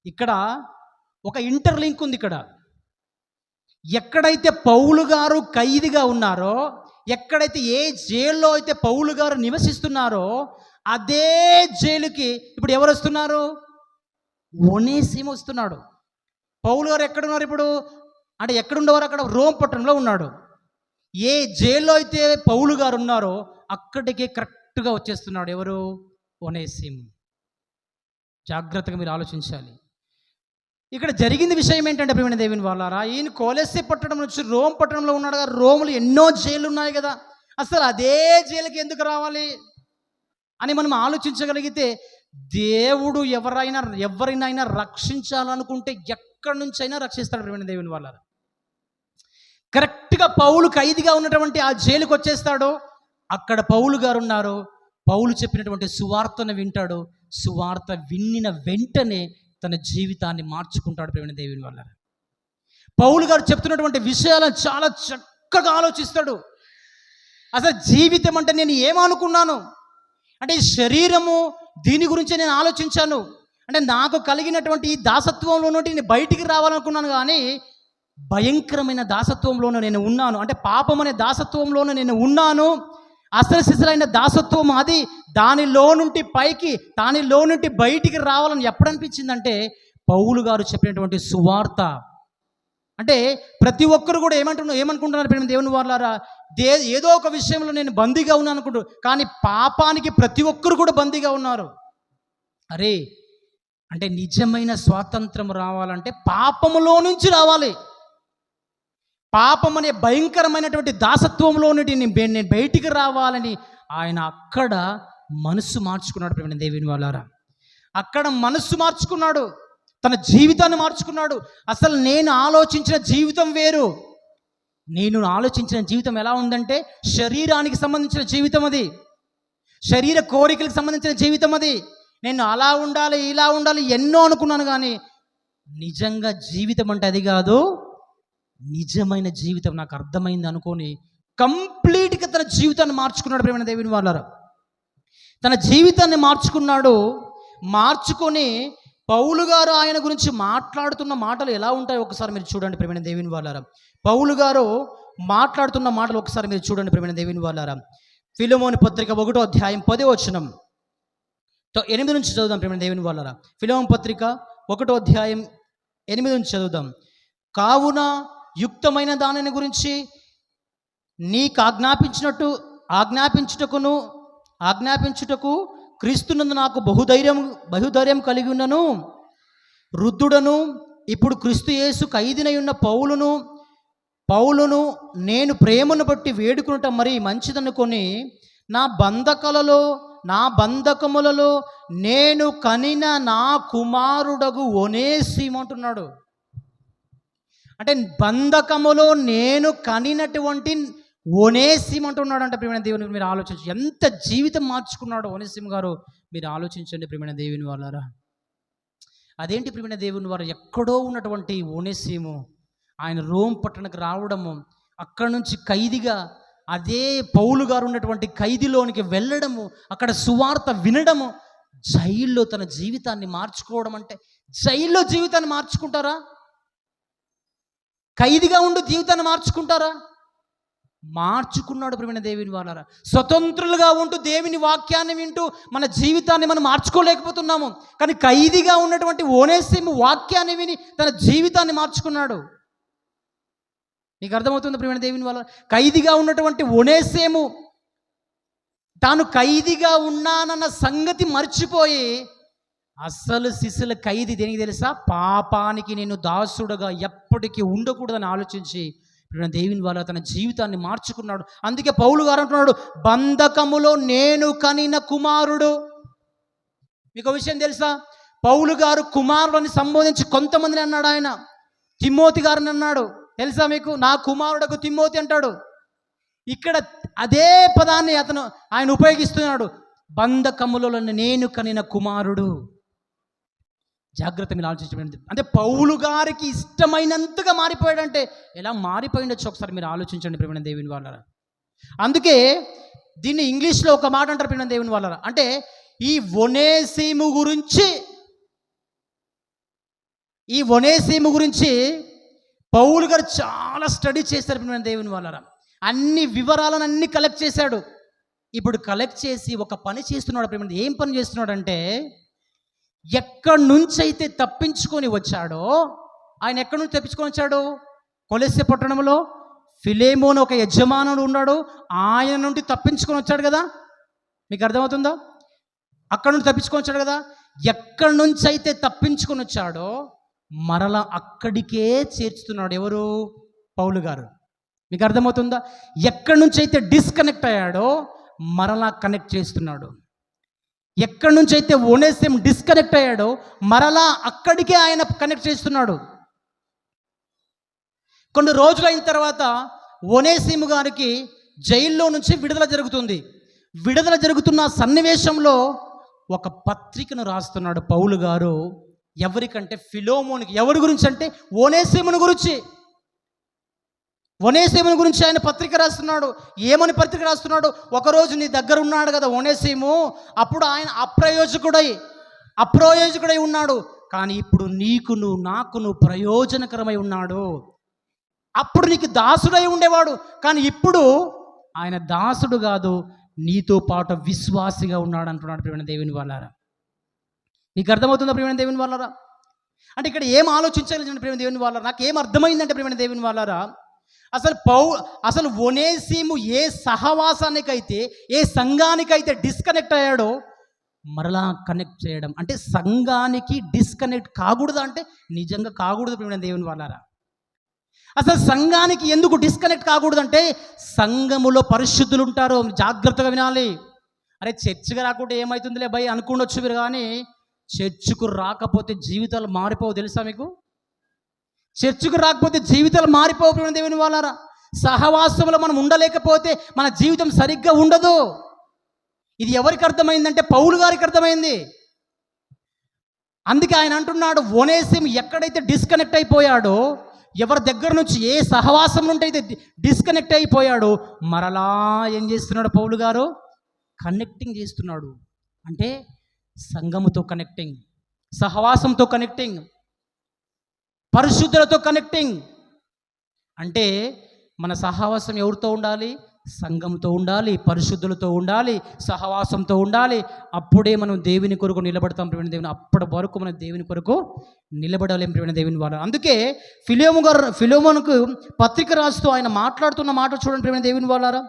ఇక్కడ ఒక ఇంటర్లింక్ ఉంది. ఇక్కడ ఎక్కడైతే పౌలు గారు ఖైదీగా ఉన్నారో, ఎక్కడైతే ఏ జైల్లో అయితే పౌలు గారు నివసిస్తున్నారో, అదే జైలుకి ఇప్పుడు ఎవరు వస్తున్నారు? ఒనేసిము వస్తున్నాడు. పౌలు గారు ఎక్కడున్నారు ఇప్పుడు? అంటే ఎక్కడుండేవారు? అక్కడ రోమ్ పట్టణంలో ఉన్నాడు. ఏ జైల్లో అయితే పౌలు గారు ఉన్నారో అక్కడికి కరెక్ట్గా వచ్చేస్తున్నాడు. ఎవరు? ఒనేసిము. జాగ్రత్తగా మీరు ఆలోచించాలి. ఇక్కడ జరిగింది విషయం ఏంటంటే, ప్రియమైన దేవుని వాళ్ళారా, ఈయన కొలొస్సే పట్టణం నుంచి రోమ్ పట్టణంలో ఉన్నాడు కదా. రోములు ఎన్నో జైలు ఉన్నాయి కదా, అసలు అదే జైలుకి ఎందుకు రావాలి అని మనం ఆలోచించగలిగితే, దేవుడు ఎవరినైనా రక్షించాలనుకుంటే ఎక్కడి నుంచైనా రక్షిస్తాడు. ప్రియమైన దేవుని వాళ్ళారా, కరెక్ట్గా పౌలు ఖైదీగా ఉన్నటువంటి ఆ జైలుకి వచ్చేస్తాడు. అక్కడ పౌలు గారు ఉన్నారు. పౌలు చెప్పినటువంటి సువార్తను వింటాడు. సువార్త విన్న వెంటనే తన జీవితాన్ని మార్చుకుంటాడు. ప్రియమైన దేవుని వల్ల పౌలు గారు చెప్తున్నటువంటి విషయాలను చాలా చక్కగా ఆలోచిస్తాడు. అసలు జీవితం అంటే నేను ఏమనుకున్నాను అంటే, శరీరము దీని గురించి నేను ఆలోచించాను. అంటే నాకు కలిగినటువంటి ఈ దాసత్వంలో నుండి నేను బయటికి రావాలనుకున్నాను, కానీ భయంకరమైన దాసత్వంలోనూ నేను ఉన్నాను. అంటే పాపం అనే దాసత్వంలోనూ నేను ఉన్నాను. అసలు సిసలైన దాసత్వం అది. దానిలో నుండి బయటికి రావాలని ఎప్పుడు అనిపించిందంటే, పౌలు గారు చెప్పినటువంటి సువార్త. అంటే ప్రతి ఒక్కరు కూడా ఏమనుకుంటున్నారు దేవుని వాళ్ళారా, ఏదో ఒక విషయంలో నేను బందీగా ఉన్నాను అనుకుంటారు, కానీ పాపానికి ప్రతి ఒక్కరు కూడా బందీగా ఉన్నారు. అరే, అంటే నిజమైన స్వాతంత్రం రావాలంటే పాపములో నుంచి రావాలి. పాపం అనే భయంకరమైనటువంటి దాసత్వంలో నుండి నేను బయటికి రావాలని ఆయన అక్కడ మనసు మార్చుకున్నాడు. ప్రియమైన దేవుని వాళ్ళారా, అక్కడ మనసు మార్చుకున్నాడు, తన జీవితాన్ని మార్చుకున్నాడు. అసలు నేను ఆలోచించిన జీవితం వేరు. నేను ఆలోచించిన జీవితం ఎలా ఉందంటే, శరీరానికి సంబంధించిన జీవితం అది, శరీర కోరికలకు సంబంధించిన జీవితం అది. నేను అలా ఉండాలి, ఇలా ఉండాలి ఎన్నో అనుకున్నాను, కానీ నిజంగా జీవితం అంటే అది కాదు. నిజమైన జీవితం నాకు అర్థమైంది అనుకొని కంప్లీట్గా తన జీవితాన్ని మార్చుకున్నాడు. ప్రియమైన దేవుని వాళ్ళారా, తన జీవితాన్ని మార్చుకొని పౌలు గారు ఆయన గురించి మాట్లాడుతున్న మాటలు ఎలా ఉంటాయో ఒకసారి మీరు చూడండి. ప్రియమైన దేవుని వాళ్ళారా, పౌలు గారు మాట్లాడుతున్న మాటలు ఒకసారి మీరు చూడండి. ప్రియమైన దేవుని వాళ్ళారా, ఫిలెమోను పత్రిక 1వ అధ్యాయం 10వ వచనం 8 నుంచి చదువుదాం. ప్రియమైన దేవుని వాళ్ళారా, ఫిలెమోను పత్రిక 1వ అధ్యాయం 8 నుంచి చదువుదాం. కావున యుక్తమైన దానిని గురించి నీకు ఆజ్ఞాపించుటకు క్రీస్తునందు నాకు బహుధైర్యం కలిగి ఉన్నను. వృద్ధుడను ఇప్పుడు క్రీస్తు యేసు ఖైదీనై ఉన్న పౌలును నేను ప్రేమను బట్టి వేడుకునటం మరి మంచిదనుకొని నా బంధకములలో నేను కనిన నా కుమారుడగు ఒనేసిము అంటున్నాడు. అంటే బంధకములో నేను కనినటువంటి ఒనేసిము అంటున్నాడు. అంటే ప్రియమైన దేవుని మీరు ఆలోచించు, ఎంత జీవితం మార్చుకున్నాడు ఒనేసిము గారు. మీరు ఆలోచించండి ప్రియమైన దేవుని వాళ్ళారా. అదేంటి ప్రియమైన దేవుని వారు, ఎక్కడో ఉన్నటువంటి ఒనేసిము ఆయన రోమ్ పట్టణకు రావడము, అక్కడ నుంచి ఖైదీగా అదే పౌలు గారు ఉన్నటువంటి ఖైదీలోనికి వెళ్ళడము, అక్కడ సువార్త వినడము, జైల్లో తన జీవితాన్ని మార్చుకోవడం. అంటే జైల్లో జీవితాన్ని మార్చుకుంటారా? ఖైదీగా ఉండి జీవితాన్ని మార్చుకుంటారా? మార్చుకున్నాడు. ప్రియమైన దేవుని వాళ్ళారా, స్వతంత్రులుగా ఉంటూ దేవుని వాక్యాన్ని వింటూ మన జీవితాన్ని మనం మార్చుకోలేకపోతున్నాము. కానీ ఖైదీగా ఉన్నటువంటి ఓనేసిము వాక్యాన్ని విని తన జీవితాన్ని మార్చుకున్నాడు. నీకు అర్థమవుతుంది ప్రియమైన దేవుని వాళ్ళ? ఖైదీగా ఉన్నటువంటి ఓనేసిము తాను ఖైదీగా ఉన్నానన్న సంగతి మర్చిపోయి, అసలు శిశుల ఖైదీ దేనికి తెలుసా? పాపానికి నేను దాసుడుగా ఎప్పటికీ ఉండకూడదని ఆలోచించి దేవుని వాళ్ళ తన జీవితాన్ని మార్చుకున్నాడు. అందుకే పౌలు గారు అంటున్నాడు, బంధకములో నేను కనిన కుమారుడు. మీకు విషయం తెలుసా? పౌలు గారు కుమారుడిని సంబోధించి కొంతమందిని అన్నాడు. ఆయన తిమోతి గారిని అన్నాడు. తెలుసా మీకు? నా కుమారుడకు తిమోతి అంటాడు. ఇక్కడ అదే పదాన్ని ఆయన ఉపయోగిస్తున్నాడు. బంధకములలో నేను కనిన కుమారుడు. జాగ్రత్త, మీరు ఆలోచించండి. అంటే పౌలు గారికి ఇష్టమైనంతగా మారిపోయాడంటే ఎలా మారిపోయిండొచ్చు ఒకసారి మీరు ఆలోచించండి ప్రియమైన దేవుని వాళ్ళరా. అందుకే దీన్ని ఇంగ్లీష్లో ఒక మాట అంటారు ప్రియమైన దేవుని వాళ్ళరా. అంటే ఈ ఒనేసిము గురించి పౌలు గారు చాలా స్టడీ చేశారు ప్రియమైన దేవుని వాళ్ళరా. అన్ని వివరాలను అన్ని కలెక్ట్ చేశాడు. ఇప్పుడు కలెక్ట్ చేసి ఒక పని చేస్తున్నాడు ప్రియమైన. ఏం పని చేస్తున్నాడంటే, ఎక్కడి నుంచి అయితే తప్పించుకొని వచ్చాడో, ఆయన ఎక్కడి నుంచి తప్పించుకొని వచ్చాడు? కొలెస్సే పట్టణంలో ఫిలేమోను ఒక యజమానుడు ఉన్నాడు. ఆయన నుండి తప్పించుకొని వచ్చాడు కదా. మీకు అర్థమవుతుందా? అక్కడ నుండి తప్పించుకొని వచ్చాడు కదా. ఎక్కడి నుంచి అయితే తప్పించుకొని వచ్చాడో మరలా అక్కడికే చేర్చుతున్నాడు. ఎవరు? పౌలు గారు. మీకు అర్థమవుతుందా? ఎక్కడి నుంచి అయితే డిస్కనెక్ట్ అయ్యాడో మరలా కనెక్ట్ చేస్తున్నాడు. ఎక్కడి నుంచి అయితే ఓనేసిము డిస్కనెక్ట్ అయ్యాడో మరలా అక్కడికే ఆయన కనెక్ట్ చేస్తున్నాడు. కొన్ని రోజులైన తర్వాత ఓనేసిము గారికి జైల్లో నుంచి విడుదల జరుగుతుంది. విడుదల జరుగుతున్న సన్నివేశంలో ఒక పత్రికను రాస్తున్నాడు పౌలు గారు. ఎవరికంటే ఫిలోమోనికి. ఎవరి గురించి అంటే ఓనేసిముని గురించి. ఓనేసిముని గురించి ఆయన పత్రిక రాస్తున్నాడు. ఏమని పత్రిక రాస్తున్నాడు? ఒకరోజు నీ దగ్గర ఉన్నాడు కదా ఓనేసిము, అప్పుడు ఆయన అప్రయోజకుడై ఉన్నాడు. కానీ ఇప్పుడు నీకును నాకును ప్రయోజనకరమై ఉన్నాడు. అప్పుడు నీకు దాసుడై ఉండేవాడు, కానీ ఇప్పుడు ఆయన దాసుడు కాదు, నీతో పాటు విశ్వాసిగా ఉన్నాడు అంటున్నాడు ప్రియమైన దేవుని వాళ్ళారా. నీకు అర్థమవుతుందా ప్రియమైన దేవుని వాళ్ళారా? అంటే ఇక్కడ ఏం ఆలోచించాలి ప్రియమైన దేవుని వాళ్ళారా? నాకు ఏం అర్థమైందంటే ప్రియమైన దేవుని వాళ్ళారా, అసలు ఒనేసిము ఏ సహవాసానికైతే, ఏ సంఘానికైతే డిస్కనెక్ట్ అయ్యాడో మరలా కనెక్ట్ చేయడం. అంటే సంఘానికి డిస్కనెక్ట్ కాకూడదు అంటే నిజంగా కాకూడదు ప్రియమైన దేవుని వాళ్ళారా. అసలు సంఘానికి ఎందుకు డిస్కనెక్ట్ కాకూడదు అంటే, సంఘములో పరిశుద్ధులు ఉంటారు. జాగ్రత్తగా వినాలి. అరే చర్చిగా రాకుంటే ఏమవుతుందిలే భయ్ అనుకుండొచ్చు మీరు, కానీ చర్చికు రాకపోతే జీవితాలు మారిపోవు. తెలుసా మీకు? చర్చికి రాకపోతే జీవితాలు మారిపోవు దేవుని వాళ్ళారా. సహవాసంలో మనం ఉండలేకపోతే మన జీవితం సరిగ్గా ఉండదు. ఇది ఎవరికి అర్థమైందంటే పౌలు గారికి అర్థమైంది. అందుకే ఆయన అంటున్నాడు, ఒనేసిము ఎక్కడైతే డిస్కనెక్ట్ అయిపోయాడో, ఎవరి దగ్గర నుంచి ఏ సహవాసం నుండి అయితే డిస్కనెక్ట్ అయిపోయాడో మరలా ఏం చేస్తున్నాడు పౌలు గారు? కనెక్టింగ్ చేస్తున్నాడు. అంటే సంఘముతో కనెక్టింగ్, సహవాసంతో కనెక్టింగ్, పరిశుద్ధులతో కనెక్టింగ్. అంటే మన సహవాసం ఎవరితో ఉండాలి? సంఘంతో ఉండాలి, పరిశుద్ధులతో ఉండాలి, సహవాసంతో ఉండాలి. అప్పుడే మనం దేవుని కొరకు నిలబడతాం ప్రియమైన దేవుని. అప్పటి వరకు మనం దేవుని కొరకు నిలబడలేం ప్రియమైన దేవుని వాళ్ళు. అందుకే ఫిలోమోనుకు పత్రిక రాస్తూ ఆయన మాట్లాడుతున్న మాట చూడండి ప్రియమైన దేవుని వాళ్ళారా.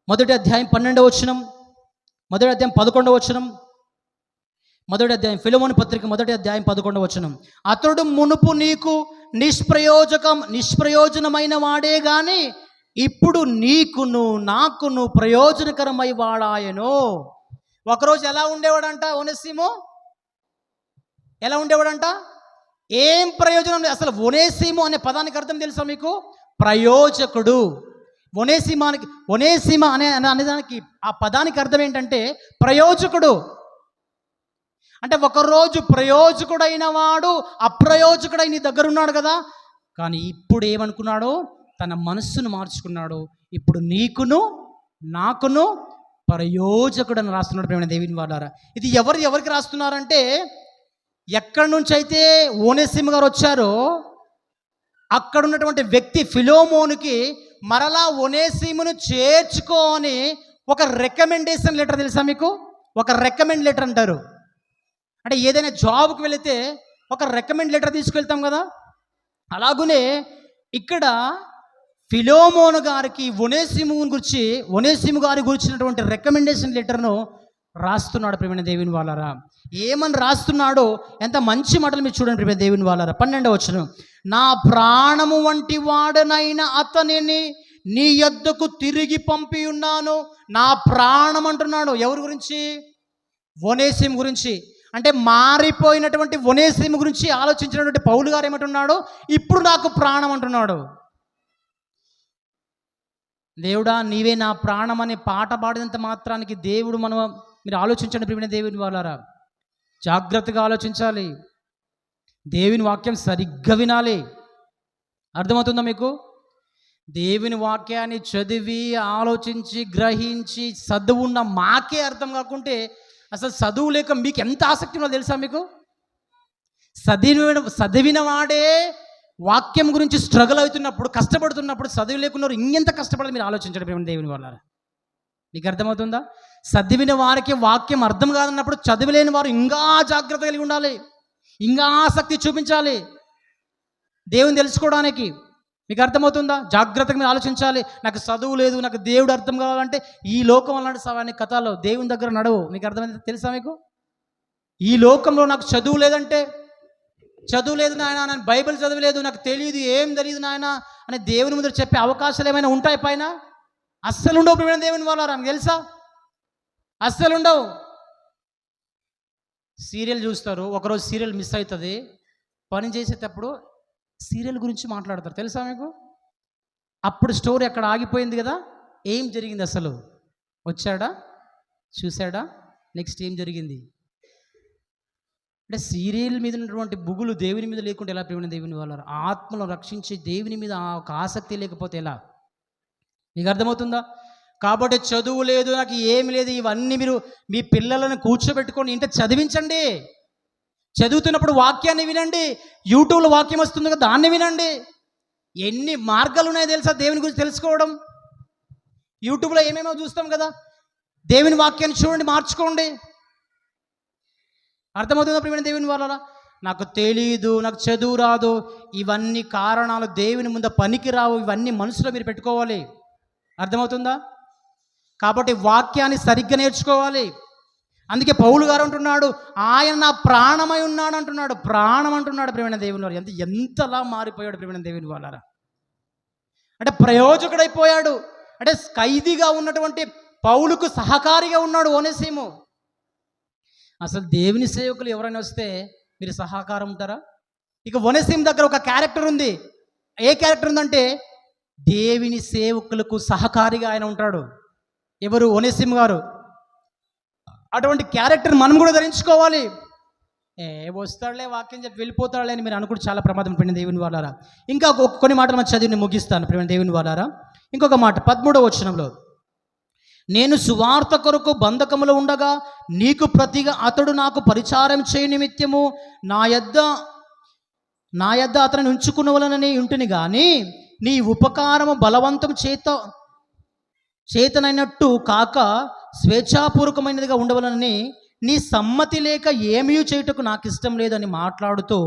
మొదటి అధ్యాయం 12వ వచనం, మొదటి అధ్యాయం 11వ వచనం, మొదటి అధ్యాయం ఫిలోమోను పత్రిక మొదటి అధ్యాయం 11వ వచనం. అతడు మునుపు నీకు నిష్ప్రయోజనమైన వాడే గాని ఇప్పుడు నీకును నాకును ప్రయోజనకరమై వాడాయను. ఒకరోజు ఎలా ఉండేవాడంట ఒనేసిము? ఎలా ఉండేవాడంట? ఏం ప్రయోజనం లేదు అసలు. ఒనేసిము అనే పదానికి అర్థం తెలుసా మీకు? ప్రయోజకుడు. ఒనేసిమ అనేదానికి ఆ పదానికి అర్థం ఏంటంటే ప్రయోజకుడు. అంటే ఒకరోజు ప్రయోజకుడైన వాడు అప్రయోజకుడై నీ దగ్గర ఉన్నాడు కదా, కానీ ఇప్పుడు ఏమనుకున్నాడు? తన మనస్సును మార్చుకున్నాడు. ఇప్పుడు నీకును నాకును ప్రయోజకుడు అని రాస్తున్నాడు ప్రేమ దేవుని వాళ్ళారా. ఇది ఎవరికి రాస్తున్నారంటే, ఎక్కడి నుంచి అయితే ఓనేసిము గారు వచ్చారో అక్కడ ఉన్నటువంటి వ్యక్తి ఫిలోమోనుకి మరలా ఒనేసిమును చేర్చుకో అని ఒక రికమెండేషన్ లెటర్ తెలుసా మీకు? ఒక రికమెండ్ లెటర్ అంటారు. అంటే ఏదైనా జాబ్కి వెళితే ఒక రికమెండ్ లెటర్ తీసుకెళ్తాం కదా, అలాగునే ఇక్కడ ఫిలోమోను గారికి ఒనేసిము గారి గురించినటువంటి రికమెండేషన్ లెటర్ను రాస్తున్నాడు. ప్రియమైన దేవుని వాళ్ళారా, ఏమని రాస్తున్నాడో ఎంత మంచి మాటలు మీరు చూడండి. ప్రియమైన దేవుని వాళ్ళారా, 12వ వచనం, నా ప్రాణము వంటి వాడనైన అతనిని నీ యొద్దకు తిరిగి పంపి ఉన్నాను. నా ప్రాణం అంటున్నాడు. ఎవరి గురించి? ఒనేసిము గురించి. అంటే మారిపోయినటువంటి ఒనేసిము గురించి ఆలోచించినటువంటి పౌలు గారు ఏమంటున్నాడు? ఇప్పుడు నాకు ప్రాణం అంటున్నాడు. దేవుడా నీవే నా ప్రాణం అనే పాట పాడినంత మాత్రానికి దేవుడు మీరు ఆలోచించండి. ప్రియమైన దేవుని వాళ్ళారా, జాగ్రత్తగా ఆలోచించాలి. దేవుని వాక్యం సరిగ్గా వినాలి. అర్థమవుతుందా మీకు? దేవుని వాక్యాన్ని చదివి ఆలోచించి గ్రహించి చదువు ఉన్న మాకే అర్థం కాకుంటే అసలు చదువు లేక మీకు ఎంత ఆసక్తి ఉన్నదో తెలుసా మీకు? చదివిన వాడే వాక్యం గురించి స్ట్రగుల్ అవుతున్నప్పుడు, కష్టపడుతున్నప్పుడు చదువు లేకున్నారు ఇంకెంత కష్టపడాలి మీరు ఆలోచించండి. ప్రేమ దేవుని వాళ్ళారా, మీకు అర్థమవుతుందా? చదివిన వారికి వాక్యం అర్థం కాదన్నప్పుడు చదివలేని వారు ఇంకా జాగ్రత్త కలిగి ఉండాలి, ఇంకా ఆసక్తి చూపించాలి దేవుని తెలుసుకోవడానికి. మీకు అర్థమవుతుందా? జాగ్రత్తగా మీరు ఆలోచించాలి. నాకు చదువు లేదు, నాకు దేవుడు అర్థం కావాలంటే ఈ లోకం అలాంటి సవాని కథలో దేవుని దగ్గర నడవు. మీకు అర్థమైంది తెలుసా మీకు? ఈ లోకంలో నాకు చదువు లేదంటే, చదువు లేదు నాయన, నేను బైబిల్ చదవలేదు, నాకు తెలియదు, ఏం తెలియదు నాయన అని దేవుని ముందు చెప్పే అవకాశాలు ఏమైనా ఉంటాయి పైన? అస్సలు ఉండవు. ప్రియమైన దేవుని వాళ్ళారా, నాకు తెలుసా? అస్సలు ఉండవు. సీరియల్ చూస్తారు, ఒకరోజు సీరియల్ మిస్ అవుతుంది, పని చేసేటప్పుడు సీరియల్ గురించి మాట్లాడతారు తెలుసా మీకు? అప్పుడు స్టోరీ అక్కడ ఆగిపోయింది కదా, ఏం జరిగింది అసలు? వచ్చాడా, చూశాడా, నెక్స్ట్ ఏం జరిగింది? అంటే సీరియల్ మీద ఉన్నటువంటి బుగులు దేవుని మీద లేకుంటే ఎలా? ప్రియమైన దేవుని వాళ్ళారా, ఆత్మను రక్షించే దేవుని మీద ఒక ఆసక్తి లేకపోతే ఎలా? మీకు అర్థమవుతుందా? కాబట్టి చదువు లేదు, నాకు ఏమి లేదు, ఇవన్నీ మీరు మీ పిల్లలను కూర్చోబెట్టుకొని ఇంట చదివించండి. చదువుతున్నప్పుడు వాక్యాన్ని వినండి. యూట్యూబ్లో వాక్యం వస్తుంది కదా, దాన్ని వినండి. ఎన్ని మార్గాలు ఉన్నాయో తెలుసా దేవుని గురించి తెలుసుకోవడం? యూట్యూబ్లో ఏమేమో చూస్తాం కదా, దేవుని వాక్యాన్ని చూడండి, మార్చుకోండి. అర్థమవుతుందా ప్రియమైన దేవుని వాళ్ళారా? నాకు తెలీదు, నాకు చదువు రాదు, ఇవన్నీ కారణాలు దేవుని ముందు పనికి రావు. ఇవన్నీ మనసులో మీరు పెట్టుకోవాలి. అర్థమవుతుందా? కాబట్టి వాక్యాన్ని సరిగ్గా నేర్చుకోవాలి. అందుకే పౌలు గారు అంటున్నాడు, ఆయన నా ప్రాణమై ఉన్నాడు అంటున్నాడు. ప్రాణం అంటున్నాడు. ప్రియమైన దేవుని వారు ఎంతలా మారిపోయాడు ప్రియమైన దేవుని వాళ్ళారా. అంటే ప్రయోజకుడైపోయాడు. అంటే ఖైదీగా ఉన్నటువంటి పౌలుకు సహకారిగా ఉన్నాడు ఒనేసిము. అసలు దేవుని సేవకులు ఎవరైనా వస్తే మీరు సహకారం ఉంటారా? ఇక ఒనేసిము దగ్గర ఒక క్యారెక్టర్ ఉంది. ఏ క్యారెక్టర్ ఉందంటే దేవుని సేవకులకు సహకారిగా ఆయన ఉంటాడు. ఎవరు? ఒనేసిము గారు. అటువంటి క్యారెక్టర్ మనం కూడా ధరించుకోవాలి. వస్తాడులే వాక్యం చెప్పి వెళ్ళిపోతాడులే అని మీరు అనుకుంటే చాలా ప్రమాదం పడిన దేవుని వాళ్ళారా. ఇంకా కొన్ని మాటలు మనం చదివి నేను ముగిస్తాను ప్రియమైన దేవుని వాళ్ళారా. ఇంకొక మాట 13వ వచనంలో, నేను సువార్త కొరకు బంధకములో ఉండగా నీకు ప్రతిగా అతడు నాకు పరిచారం చేయ నిమిత్తము నా యొద్ద అతనిని ఉంచుకునవలనని ఉంటుని కానీ నీ ఉపకారము బలవంతం చేతనైనట్టు కాక స్వేచ్ఛాపూర్వకమైనదిగా ఉండవలనని నీ సమ్మతి లేక ఏమీ చేయుటకు నాకు ఇష్టం లేదని మాట్లాడుతూ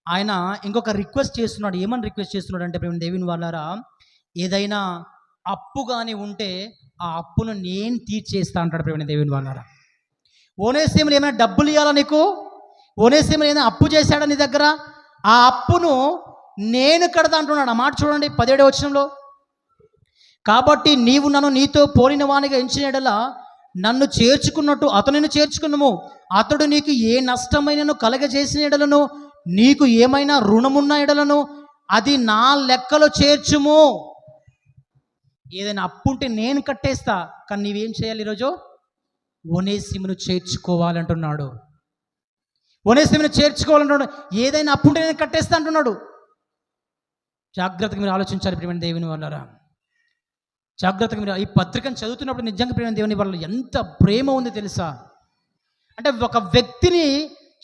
ఆయన ఇంకొక రిక్వెస్ట్ చేస్తున్నాడు. ఏమని రిక్వెస్ట్ చేస్తున్నాడు అంటే ప్రేమ దేవుని వాళ్ళారా, ఏదైనా అప్పు కానీ ఉంటే ఆ అప్పును నేను తీర్చేస్తా అంటాడు ప్రేమ దేవుని వాళ్ళారా. ఒనేసిములు ఏమైనా డబ్బులు ఇవ్వాలా నీకు? ఒనేసిములు ఏమైనా అప్పు చేశాడా నీ దగ్గర? ఆ అప్పును నేను కడతా అంటున్నాడు. ఆ మాట చూడండి 17వ వచనంలో, కాబట్టి నీవు నన్ను నీతో పోలిన వానిగా ఎంచిన ఎడల నన్ను చేర్చుకున్నట్టు అతనిని చేర్చుకున్నాము. అతడు నీకు ఏ నష్టమైనను కలగజేసిన ఎడలను నీకు ఏమైనా రుణమున్న ఎడలను అది నా లెక్కలో చేర్చుము. ఏదైనా అప్పు ఉంటే నేను కట్టేస్తా, కానీ నీవేం చేయాలి? ఈరోజు ఒనేసిమును చేర్చుకోవాలంటున్నాడు. ఒనేసిమును చేర్చుకోవాలంటున్నాడు. ఏదైనా అప్పు ఉంటే నేను కట్టేస్తా అంటున్నాడు. జాగ్రత్తగా మీరు ఆలోచించాలి ప్రియమైన దేవుని వాళ్ళారా. జాగ్రత్తగా మీరు ఈ పత్రికను చదువుతున్నప్పుడు నిజంగా ప్రియమైన దేవుని వల్ల ఎంత ప్రేమ ఉంది తెలుసా? అంటే ఒక వ్యక్తిని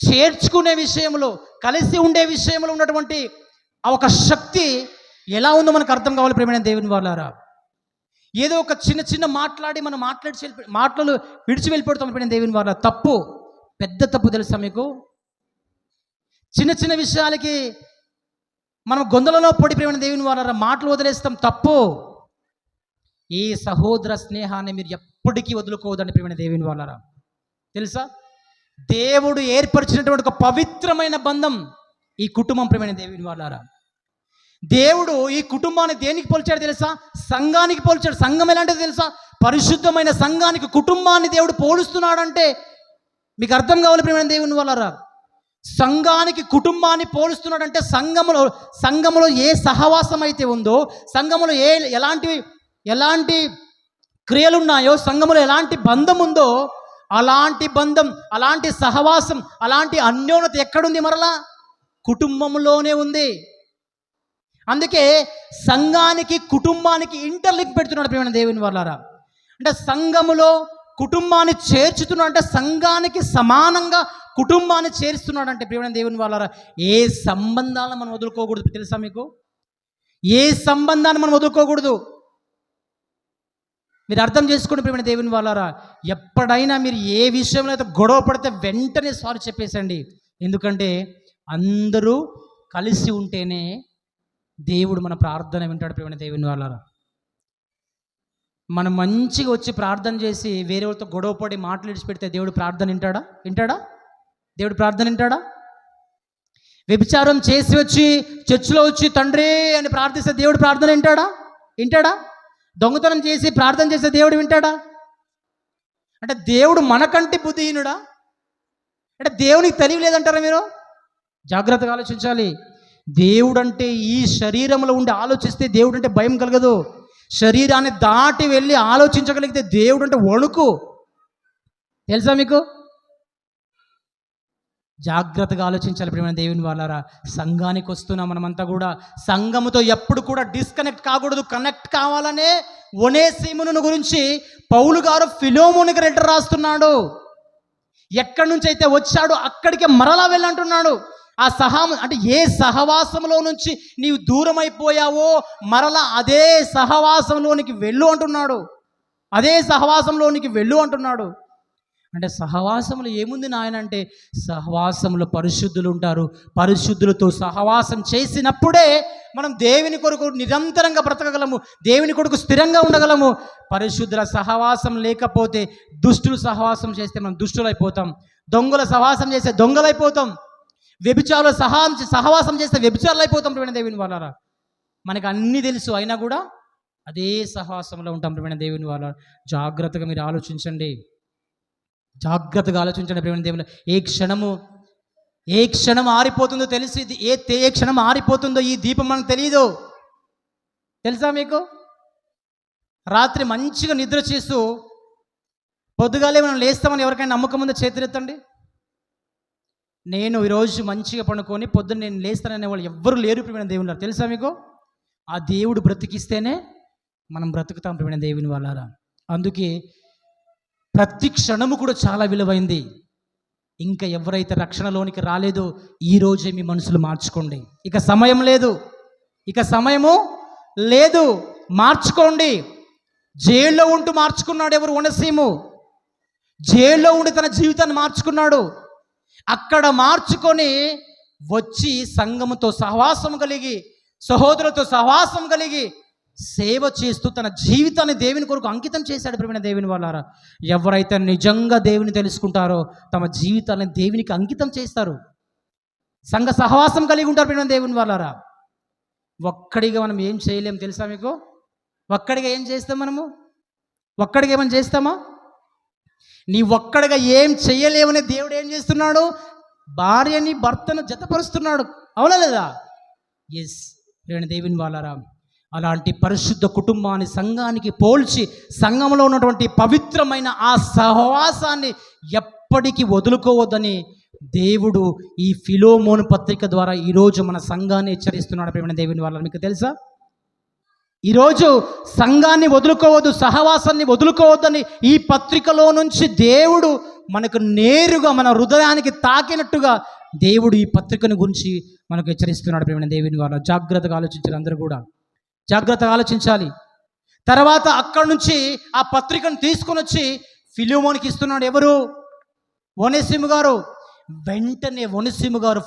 చేర్చుకునే విషయంలో, కలిసి ఉండే విషయంలో ఉన్నటువంటి ఆ ఒక శక్తి ఎలా ఉందో మనకు అర్థం కావాలి ప్రియమైన దేవుని వాళ్ళారా. ఏదో ఒక చిన్న చిన్న మాట్లాడి మనం మాటలు విడిచి వెళ్ళిపోతాం ప్రియమైన దేవుని వాళ్ళ. తప్పు, పెద్ద తప్పు తెలుసా మీకు? చిన్న చిన్న విషయాలకి మనం గొంతులలో పడి ప్రియమైన దేవుని వాళ్ళారా మాటలు వదిలేస్తాం. తప్పు. ఈ సహోదర స్నేహాన్ని మీరు ఎప్పటికీ వదులుకోవద్దండి ప్రియమైన దేవుని వాళ్ళారా. తెలుసా, దేవుడు ఏర్పరిచినటువంటి ఒక పవిత్రమైన బంధం ఈ కుటుంబం ప్రియమైన దేవుని వాళ్ళారా. దేవుడు ఈ కుటుంబాన్ని దేనికి పోల్చాడు తెలుసా? సంఘానికి పోల్చాడు. సంఘం ఎలాంటిది తెలుసా? పరిశుద్ధమైన సంఘానికి కుటుంబాన్ని దేవుడు పోలుస్తున్నాడంటే మీకు అర్థం కావాలి ప్రియమైన దేవుని వాళ్ళారా. సంఘానికి కుటుంబాన్ని పోలుస్తున్నాడంటే సంఘములో ఏ సహవాసం అయితే ఉందో, సంఘములో ఎలాంటి క్రియలు ఉన్నాయో, సంఘములో ఎలాంటి బంధం ఉందో, అలాంటి బంధం, అలాంటి సహవాసం, అలాంటి అన్యోన్యత ఎక్కడుంది? మరలా కుటుంబంలోనే ఉంది. అందుకే సంఘానికి కుటుంబానికి ఇంటర్లింక్ పెడుతున్నాడు ప్రియమైన దేవుని వాళ్ళారా. అంటే సంఘములో కుటుంబాన్ని చేర్చుతున్నాడు, అంటే సంఘానికి సమానంగా కుటుంబాన్ని చేరుస్తున్నాడు. అంటే ప్రియమైన దేవుని వాళ్ళారా, ఏ సంబంధాలను మనం వదులుకోకూడదు తెలుసా మీకు? ఏ సంబంధాన్ని మనం వదులుకోకూడదు. మీరు అర్థం చేసుకోండి ప్రియమైన దేవుని వాళ్ళారా. ఎప్పుడైనా మీరు ఏ విషయంలో అయితే గొడవ పడితే వెంటనే సారీ చెప్పేసండి. ఎందుకంటే అందరూ కలిసి ఉంటేనే దేవుడు మన ప్రార్థన వింటాడు ప్రియమైన దేవుని వాళ్ళారా. మనం మంచిగా వచ్చి ప్రార్థన చేసి వేరే వాళ్ళతో గొడవ పడి మాటలు విడిచిపెడితే దేవుడు ప్రార్థన వింటాడా? దేవుడు ప్రార్థన వింటాడా? వ్యభిచారం చేసి వచ్చి చర్చిలో వచ్చి తండ్రి అని ప్రార్థిస్తే దేవుడు ప్రార్థన వింటాడా? దొంగతనం చేసి ప్రార్థన చేస్తే దేవుడు వింటాడా? అంటే దేవుడు మనకంటే బుద్ధిహీనుడా? అంటే దేవునికి తెలివి లేదంటారా మీరు? జాగ్రత్తగా ఆలోచించాలి. దేవుడు అంటే ఈ శరీరంలో ఉండి ఆలోచిస్తే దేవుడు అంటే భయం కలగదు. శరీరాన్ని దాటి వెళ్ళి ఆలోచించగలిగితే దేవుడు అంటే వణుకు. తెలుసా మీకు? జాగ్రత్తగా ఆలోచించాలి ప్రియమైన దేవుని వాళ్ళారా. సంఘానికి వస్తున్నాం మనమంతా కూడా. సంఘముతో ఎప్పుడు కూడా డిస్కనెక్ట్ కాకూడదు, కనెక్ట్ కావాలనే ఒనేసిమును గురించి పౌలు గారు ఫిలోమోనుకి లెటర్ రాస్తున్నాడు. ఎక్కడి నుంచి అయితే వచ్చాడో అక్కడికే మరలా వెళ్ళంటున్నాడు. అంటే ఏ సహవాసంలో నుంచి నీవు దూరం అయిపోయావో మరలా అదే సహవాసంలోనికి వెళ్ళు అంటున్నాడు. అంటే సహవాసంలో ఏముంది నాయన అంటే, సహవాసంలో పరిశుద్ధులు ఉంటారు. పరిశుద్ధులతో సహవాసం చేసినప్పుడే మనం దేవుని కొరకు నిరంతరంగా బ్రతకగలము, దేవుని కొరకు స్థిరంగా ఉండగలము. పరిశుద్ధుల సహవాసం లేకపోతే, దుష్టులు సహవాసం చేస్తే మనం దుష్టులైపోతాం, దొంగల సహవాసం చేస్తే దొంగలైపోతాం, వ్యభిచారుల సహవాసం చేస్తే వ్యభిచారులు అయిపోతాం ప్రియమైన దేవుని వాళ్ళారా. మనకు అన్నీ తెలుసు, అయినా కూడా అదే సహవాసంలో ఉంటాం ప్రియమైన దేవుని వాళ్ళ. జాగ్రత్తగా మీరు ఆలోచించండి, జాగ్రత్తగా ఆలోచించండి ప్రియమైన దేవుని. ఏ క్షణం ఆరిపోతుందో తెలిసి, ఏ క్షణం ఆరిపోతుందో ఈ దీపం మనకు తెలియదు. తెలుసా మీకు? రాత్రి మంచిగా నిద్ర చేస్తూ పొద్దుగాలే మనం లేస్తామని ఎవరికైనా నమ్మకం ఉందో చేతులెత్తండి. నేను ఈరోజు మంచిగా పడుకొని పొద్దున్న నేను లేస్తాననే వాళ్ళు ఎవ్వరూ లేరు ప్రియమైన దేవుని. తెలుసా మీకు? ఆ దేవుడు బ్రతికిస్తేనే మనం బ్రతుకుతాం ప్రియమైన దేవుని వాళ్ళారా. అందుకే ప్రతి క్షణము కూడా చాలా విలువైంది. ఇంకా ఎవరైతే రక్షణలోనికి రాలేదో ఈరోజే మీ మనసులు మార్చుకోండి. ఇక సమయము లేదు, మార్చుకోండి. జైల్లో ఉంటూ మార్చుకున్నాడు ఎవరు? ఒనేసిము. జైల్లో ఉండి తన జీవితాన్ని మార్చుకున్నాడు. అక్కడ మార్చుకొని వచ్చి సంఘముతో సహవాసం కలిగి, సహోదరులతో సహవాసం కలిగి సేవ చేస్తూ తన జీవితాన్ని దేవుని కొరకు అంకితం చేశాడు ప్రియమైన దేవుని వాళ్ళారా. ఎవరైతే నిజంగా దేవుని తెలుసుకుంటారో తమ జీవితాన్ని దేవునికి అంకితం చేస్తారు, సంఘ సహవాసం కలిగి ఉంటారు ప్రియమైన దేవుని వాళ్ళారా. ఒక్కడిగా మనం ఏం చేయలేం తెలుసా మీకు? ఒక్కడిగా ఏం చేస్తాం మనము? ఒక్కడిగా ఏమైనా చేస్తామా? నీ ఒక్కడిగా ఏం చెయ్యలేవనే దేవుడు ఏం చేస్తున్నాడు? భార్యని భర్తను జతపరుస్తున్నాడు. అవునా లేదా? ఎస్ ప్రియమైన దేవుని వాళ్ళారా. అలాంటి పరిశుద్ధ కుటుంబాన్ని సంఘానికి పోల్చి సంఘంలో ఉన్నటువంటి పవిత్రమైన ఆ సహవాసాన్ని ఎప్పటికీ వదులుకోవద్దని దేవుడు ఈ ఫిలోమోను పత్రిక ద్వారా ఈరోజు మన సంఘాన్ని హెచ్చరిస్తున్నాడు ప్రియమైన దేవుని వాళ్ళ. మీకు తెలుసా? ఈరోజు సంఘాన్ని వదులుకోవద్దు, సహవాసాన్ని వదులుకోవద్దని ఈ పత్రికలో నుంచి దేవుడు మనకు నేరుగా మన హృదయానికి తాకినట్టుగా దేవుడు ఈ పత్రికను గురించి మనకు హెచ్చరిస్తున్నాడు ప్రియమైన దేవుని వాళ్ళ. జాగ్రత్తగా ఆలోచించారు అందరూ కూడా. జాగ్రత్తగా ఆలోచించాలి. తర్వాత అక్కడి నుంచి ఆ పత్రికను తీసుకొని వచ్చి ఫిలోమోనికి ఇస్తున్నాడు. ఎవరు? ఒనేసిము గారు. వెంటనే ఒనేసిము గారు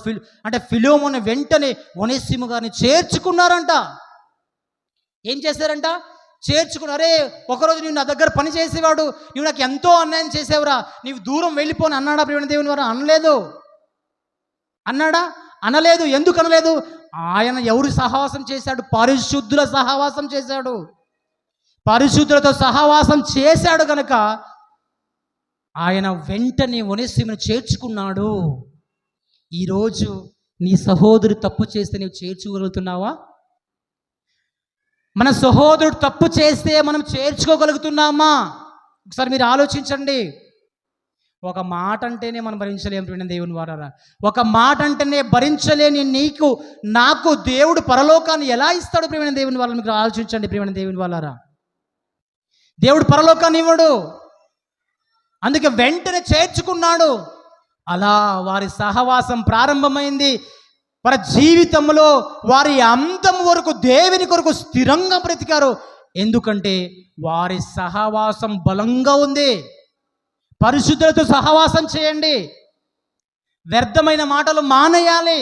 ఫిలోమోను వెంటనే ఒనేసిము గారిని చేర్చుకున్నారంట. ఏం చేశారంట? చేర్చుకుని, అరే ఒకరోజు నువ్వు నా దగ్గర పని చేసేవాడు, నువ్వు నాకు ఎంతో అన్యాయం చేసేవరా, నీవు దూరం వెళ్ళిపోని అన్నాడా ప్రియమైన దేవుని వారు? అనలేదు. అన్నాడా? అనలేదు. ఎందుకు అనలేదు? ఆయన ఎవరు సహవాసం చేశాడు? పరిశుద్ధుల సహవాసం చేశాడు. పరిశుద్ధులతో సహవాసం చేశాడు కనుక ఆయన వెంటనే ఒనేసిమును చేర్చుకున్నాడు. ఈరోజు నీ సహోదరు తప్పు చేస్తే నీవు చేర్చుకోగలుగుతున్నావా? మన సహోదరుడు తప్పు చేస్తే మనం చేర్చుకోగలుగుతున్నామా? ఒకసారి మీరు ఆలోచించండి. ఒక మాట అంటేనే మనం భరించలేము ప్రియమైన దేవుని వారారా. ఒక మాట అంటేనే భరించలేని నాకు దేవుడు పరలోకాన్ని ఎలా ఇస్తాడు ప్రియమైన దేవుని వాళ్ళని? మీకు ఆలోచించండి ప్రియమైన దేవుని వాళ్ళారా. దేవుడు పరలోకాన్ని ఇవ్వడు. అందుకే వెంటనే చేర్చుకున్నాడు. అలా వారి సహవాసం ప్రారంభమైంది. వారి జీవితంలో వారి అంతం వరకు దేవుని కొరకు స్థిరంగా బ్రతికారు. ఎందుకంటే వారి సహవాసం బలంగా ఉంది. పరిశుద్ధులతో సహవాసం చేయండి. వ్యర్థమైన మాటలు మానేయాలి.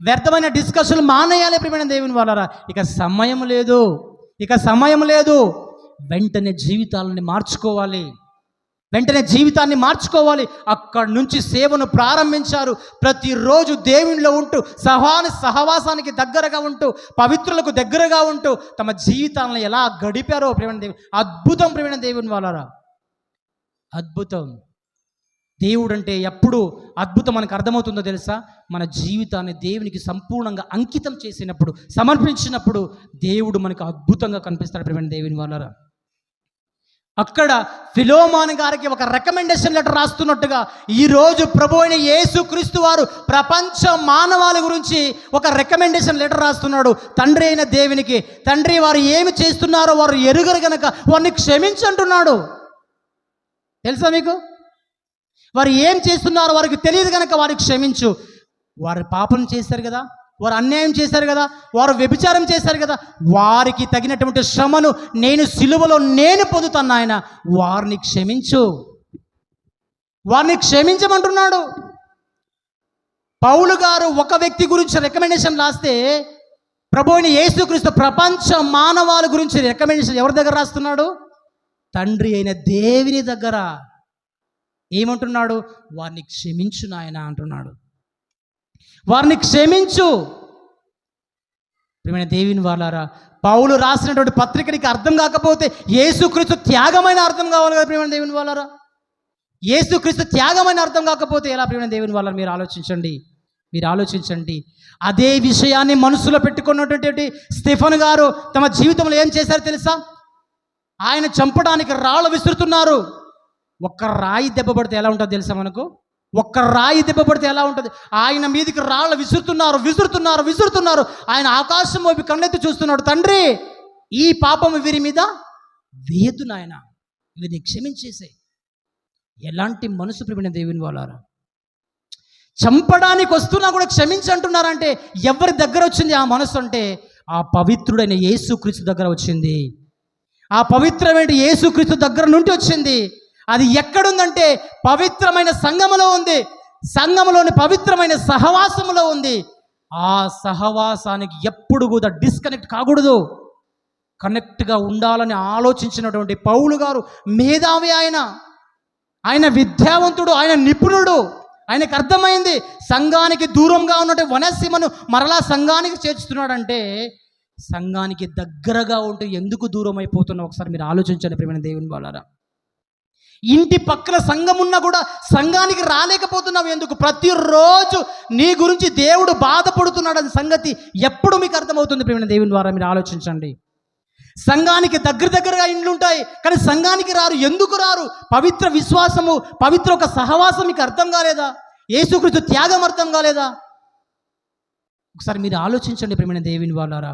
వ్యర్థమైన డిస్కషన్లు మానేయాలి ప్రియమైన దేవుని వాళ్ళారా. ఇక సమయం లేదు. వెంటనే జీవితాలని మార్చుకోవాలి. అక్కడి నుంచి సేవను ప్రారంభించారు. ప్రతిరోజు దేవునిలో ఉంటూ సహవాసానికి దగ్గరగా ఉంటూ పవిత్రులకు దగ్గరగా ఉంటూ తమ జీవితాలను ఎలా గడిపారో ప్రియమైన దేవుని, అద్భుతం ప్రియమైన దేవుని వాళ్ళారా, అద్భుతం. దేవుడు అంటే ఎప్పుడు అద్భుతం మనకు అర్థమవుతుందో తెలుసా? మన జీవితాన్ని దేవునికి సంపూర్ణంగా అంకితం చేసినప్పుడు, సమర్పించినప్పుడు దేవుడు మనకు అద్భుతంగా కనిపిస్తాడు ప్రియమైన దేవుని వాళ్ళారా. అక్కడ ఫిలోమోను గారికి ఒక రికమెండేషన్ లెటర్ రాస్తున్నట్టుగా ఈరోజు ప్రభు అయిన యేసుక్రీస్తు వారు ప్రపంచ మానవాళి గురించి ఒక రికమెండేషన్ లెటర్ రాస్తున్నాడు తండ్రి అయిన దేవునికి. తండ్రి, వారు ఏమి చేస్తున్నారో వారు ఎరుగరు గనక వారిని క్షమించంటున్నాడు. తెలుసా మీకు? వారు ఏం చేస్తున్నారో వారికి తెలియదు కనుక వారికి క్షమించు. వారు పాపం చేశారు కదా, వారు అన్యాయం చేశారు కదా, వారు వ్యభిచారం చేశారు కదా, వారికి తగినటువంటి శ్రమను నేను సిలువలో పొందుతాను ఆయన, వారిని క్షమించమంటున్నాడు. పౌలు గారు ఒక వ్యక్తి గురించి రికమెండేషన్ రాస్తే ప్రభు అయిన యేసుక్రీస్తు ప్రపంచ మానవాళి గురించి రికమెండేషన్ ఎవరి దగ్గర రాస్తున్నాడు? తండ్రి అయిన దేవుని దగ్గర. ఏమంటున్నాడు? వారిని క్షమించు నాయన అంటున్నాడు. వారిని క్షమించు. ప్రియమైన దేవుని వాళ్ళారా, పౌలు రాసినటువంటి పత్రికనికి అర్థం కాకపోతే యేసుక్రీస్తు త్యాగమైన అర్థం కావాలి కదా ప్రియమైన దేవుని వాళ్ళారా. యేసుక్రీస్తు త్యాగమైన అర్థం కాకపోతే ఎలా ప్రియమైన దేవుని వాళ్ళారా? మీరు ఆలోచించండి. అదే విషయాన్ని మనసులో పెట్టుకున్నటువంటి స్టెఫెను గారు తమ జీవితంలో ఏం చేశారో తెలుసా? ఆయన చంపడానికి రాళ్ళు విసురుతున్నారు. ఒక్క రాయి దెబ్బ పడితే ఎలా ఉంటుందో తెలుసా మనకు? ఒక్క రాయి దెబ్బ పడితే ఎలా ఉంటుంది? ఆయన మీదకి రాళ్ళు విసురుతున్నారు. ఆయన ఆకాశం వైపు కన్నెత్తి చూస్తున్నాడు. తండ్రి, ఈ పాపం వీరి మీద వేయద్దు నాయన, వీరిని క్షమించేసే. ఎలాంటి మనసు ప్రియమైన దేవుని వాళ్ళారా. చంపడానికి వస్తున్నా కూడా క్షమించంటున్నారంటే ఎవరి దగ్గర వచ్చింది ఆ మనసు అంటే? ఆ పవిత్రుడైన యేసుక్రీస్తు దగ్గర వచ్చింది. ఆ పవిత్రమైన యేసుక్రీస్తు దగ్గర నుండి వచ్చింది. అది ఎక్కడుందంటే పవిత్రమైన సంఘములో ఉంది. సంఘములోని పవిత్రమైన సహవాసములో ఉంది. ఆ సహవాసానికి ఎప్పుడు కూడా డిస్కనెక్ట్ కాకూడదు, కనెక్ట్గా ఉండాలని ఆలోచించినటువంటి పౌలు గారు మేధావి. ఆయన విద్యావంతుడు, ఆయన నిపుణుడు. ఆయనకు అర్థమైంది సంఘానికి దూరంగా ఉన్నట్టు ఒనేసిమును మరలా సంఘానికి చేర్చుతున్నాడంటే సంఘానికి దగ్గరగా ఉంటూ ఎందుకు దూరం అయిపోతున్నావు ఒకసారి మీరు ఆలోచించండి ప్రియమైన దేవుని వాళ్ళారా. ఇంటి పక్కన సంఘం ఉన్నా కూడా సంఘానికి రాలేకపోతున్నావు ఎందుకు? ప్రతిరోజు నీ గురించి దేవుడు బాధపడుతున్నాడని సంగతి ఎప్పుడు మీకు అర్థమవుతుంది ప్రియమైన దేవుని ద్వారా? మీరు ఆలోచించండి. సంఘానికి దగ్గరగా ఇండ్లు ఉంటాయి కానీ సంఘానికి రారు. ఎందుకు రారు? పవిత్ర విశ్వాసము, పవిత్ర ఒక సహవాసం మీకు అర్థం కాలేదా? యేసుక్రీస్తు త్యాగం అర్థం కాలేదా? ఒకసారి మీరు ఆలోచించండి ప్రియమైన దేవుని వాళ్ళారా.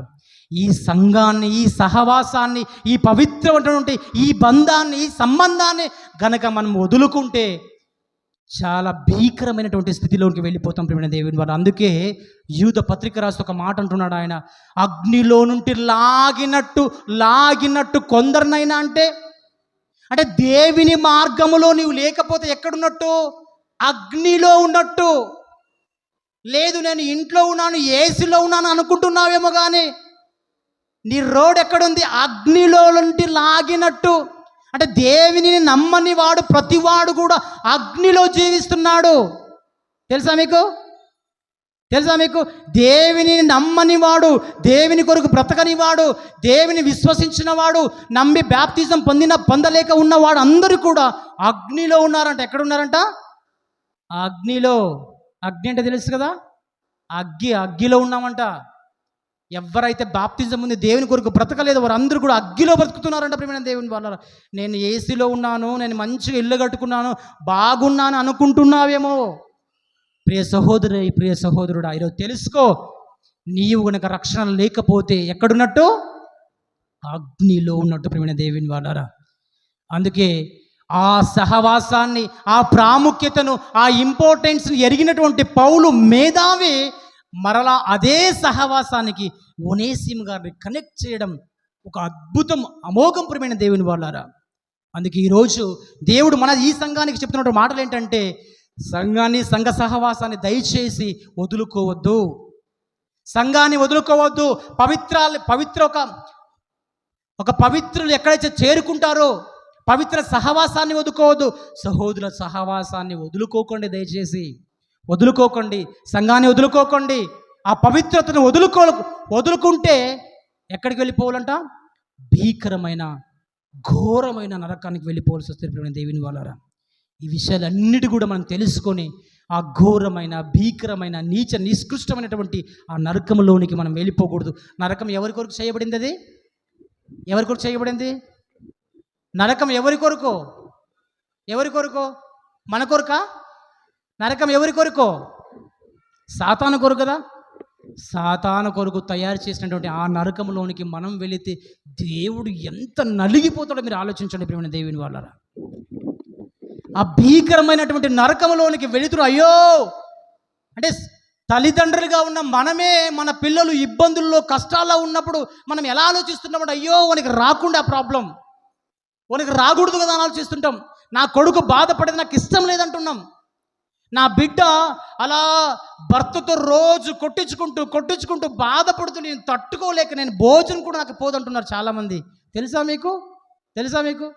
ఈ సంఘాన్ని, ఈ సహవాసాన్ని, ఈ పవిత్రమైనటువంటి ఈ బంధాన్ని, ఈ సంబంధాన్ని గనక మనం వదులుకుంటే చాలా భీకరమైనటువంటి స్థితిలోకి వెళ్ళిపోతాం ప్రియమైన దేవుని వారు. అందుకే యూద పత్రిక రాస్తూ ఒక మాట అంటున్నాడు ఆయన, అగ్నిలో నుండి లాగినట్టు కొందరినైనా అంటే అంటే దేవుని మార్గములో నీవు లేకపోతే ఎక్కడున్నట్టు? అగ్నిలో ఉన్నట్టు. లేదు నేను ఇంట్లో ఉన్నాను, ఏసీలో ఉన్నాను అనుకుంటున్నావేమో, కానీ నీ రోడ్ ఎక్కడుంది? అగ్నిలో నుండి లాగినట్టు. అంటే దేవుని నమ్మని వాడు ప్రతివాడు కూడా అగ్నిలో జీవిస్తున్నాడు. తెలుసా మీకు దేవుని నమ్మని వాడు, దేవుని కొరకు బ్రతకని వాడు, దేవుని విశ్వసించిన వాడు, నమ్మి బ్యాప్తిజం పొందలేక ఉన్నవాడు అందరూ కూడా అగ్నిలో ఉన్నారంట. ఎక్కడ ఉన్నారంట? అగ్నిలో. అగ్ని అంటే తెలుసు కదా, అగ్గిలో ఉన్నామంట. ఎవరైతే బాప్తిజం ఉంది, దేవుని కొరకు బ్రతకలేదు, వారు అందరూ కూడా అగ్గిలో బ్రతుకుతున్నారంట ప్రియమైన దేవుని వాళ్ళ. నేను ఏసీలో ఉన్నాను, నేను మంచిగా ఇల్లు కట్టుకున్నాను, బాగున్నాను అనుకుంటున్నావేమో. ప్రియ సహోదరుడా, ఈరోజు తెలుసుకో, నీవు కనుక రక్షణ లేకపోతే ఎక్కడున్నట్టు? అగ్నిలో ఉన్నట్టు ప్రియమైన దేవుని వాళ్ళారా. అందుకే ఆ సహవాసాన్ని, ఆ ప్రాముఖ్యతను, ఆ ఇంపార్టెన్స్ని ఎరిగినటువంటి పౌలు మేధావి మరలా అదే సహవాసానికి ఒనేసిము గారిని కనెక్ట్ చేయడం ఒక అద్భుతం, అమోఘంపరమైన దేవుని వాళ్ళారా. అందుకే ఈరోజు దేవుడు ఈ సంఘానికి చెప్తున్న మాటలు ఏంటంటే, సంఘ సహవాసాన్ని దయచేసి వదులుకోవద్దు. సంఘాన్ని వదులుకోవద్దు. ఒక పవిత్రులు ఎక్కడైతే చేరుకుంటారో పవిత్ర సహవాసాన్ని వదులుకోవద్దు. సహోదరుల సహవాసాన్ని వదులుకోకండి, దయచేసి వదులుకోకండి. సంఘాన్ని వదులుకోకండి. ఆ పవిత్రతను వదులుకుంటే ఎక్కడికి వెళ్ళిపోవాలంట? భీకరమైన ఘోరమైన నరకానికి వెళ్ళిపోవాల్సి వస్తే ప్రియమైన దేవుని వాళ్ళారా. ఈ విషయాలన్నిటి కూడా మనం తెలుసుకొని ఆ ఘోరమైన భీకరమైన నీచ నిష్కృష్టమైనటువంటి ఆ నరకంలోనికి మనం వెళ్ళిపోకూడదు. నరకం ఎవరి కొరకు చేయబడింది? అది ఎవరి కొరకు చేయబడింది? నరకం ఎవరి కొరకు? మన కొరకా? నరకం ఎవరి కొరకు? సాతాను కొరకు కదా. సాతాను కొరకు తయారు చేసినటువంటి ఆ నరకంలోనికి మనం వెళితే దేవుడు ఎంత నలిగిపోతాడో మీరు ఆలోచించండి ప్రియమైన దేవుని వాళ్ళారా. ఆ భీకరమైనటువంటి నరకంలోనికి వెళుతురు. అయ్యో అంటే తల్లిదండ్రులుగా ఉన్న మనమే మన పిల్లలు ఇబ్బందుల్లో కష్టాల్లో ఉన్నప్పుడు మనం ఎలా ఆలోచిస్తున్నామంటే, అయ్యో వానికి రాకుండా ప్రాబ్లం, వానికి రాకూడదు కదా అని ఆలోచిస్తుంటాం. నా కొడుకు బాధపడేది నాకు ఇష్టం లేదంటున్నాం. నా బిడ్డ అలా భర్తతో రోజు కొట్టించుకుంటూ బాధపడుతూ నేను తట్టుకోలేక నేను భోజనం కూడా నాకు పోదంటున్నారు చాలామంది. తెలుసా మీకు?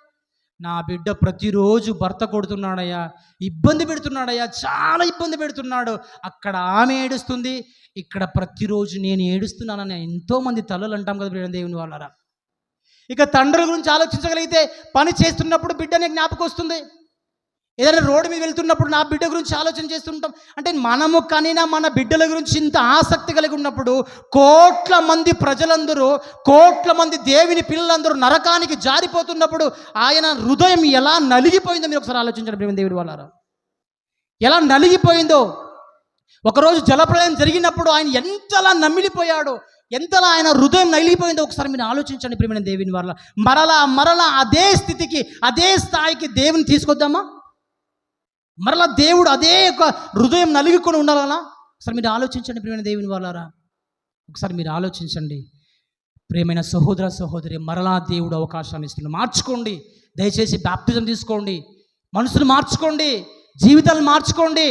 నా బిడ్డ ప్రతిరోజు భర్త కొడుతున్నాడయ్యా, ఇబ్బంది పెడుతున్నాడయ్యా, చాలా ఇబ్బంది పెడుతున్నాడు. అక్కడ ఆమె ఏడుస్తుంది, ఇక్కడ ప్రతిరోజు నేను ఏడుస్తున్నానని ఎంతోమంది తల్లులు అంటాం కదా దేవుని వాళ్ళరా. ఇక తండ్రుల గురించి ఆలోచించగలిగితే పని చేస్తున్నప్పుడు బిడ్డనే జ్ఞాపకం వస్తుంది. ఏదైనా రోడ్డు మీద వెళ్తున్నప్పుడు నా బిడ్డ గురించి ఆలోచన చేస్తుంటాం. అంటే మనము కనినా మన బిడ్డల గురించి ఇంత ఆసక్తి కలిగి ఉన్నప్పుడు కోట్ల మంది ప్రజలందరూ, కోట్ల మంది దేవుని పిల్లలందరూ నరకానికి జారిపోతున్నప్పుడు ఆయన హృదయం ఎలా నలిగిపోయిందో మీరు ఒకసారి ఆలోచించండి దేవుడి వాళ్ళారా. ఎలా నలిగిపోయిందో. ఒకరోజు జలప్రళయం జరిగినప్పుడు ఆయన ఎంతలా నమిలిపోయాడో, ఎంతలా ఆయన హృదయం నలిగిపోయిందో ఒకసారి మీరు ఆలోచించండి ప్రియమైన దేవుని వాళ్ళ. మరలా అదే స్థితికి, అదే స్థాయికి దేవుని తీసుకొద్దామా? మరలా దేవుడు అదే ఒక హృదయం నలిగికొని ఉండాలనా? ఒకసారి మీరు ఆలోచించండి ప్రియమైన దేవుని వాళ్ళారా. ఒకసారి మీరు ఆలోచించండి ప్రియమైన సహోదరి. మరలా దేవుడు అవకాశాన్ని ఇస్తున్నాడు. మార్చుకోండి, దయచేసి బాప్తిజం తీసుకోండి, మనసును మార్చుకోండి, జీవితాలను మార్చుకోండి.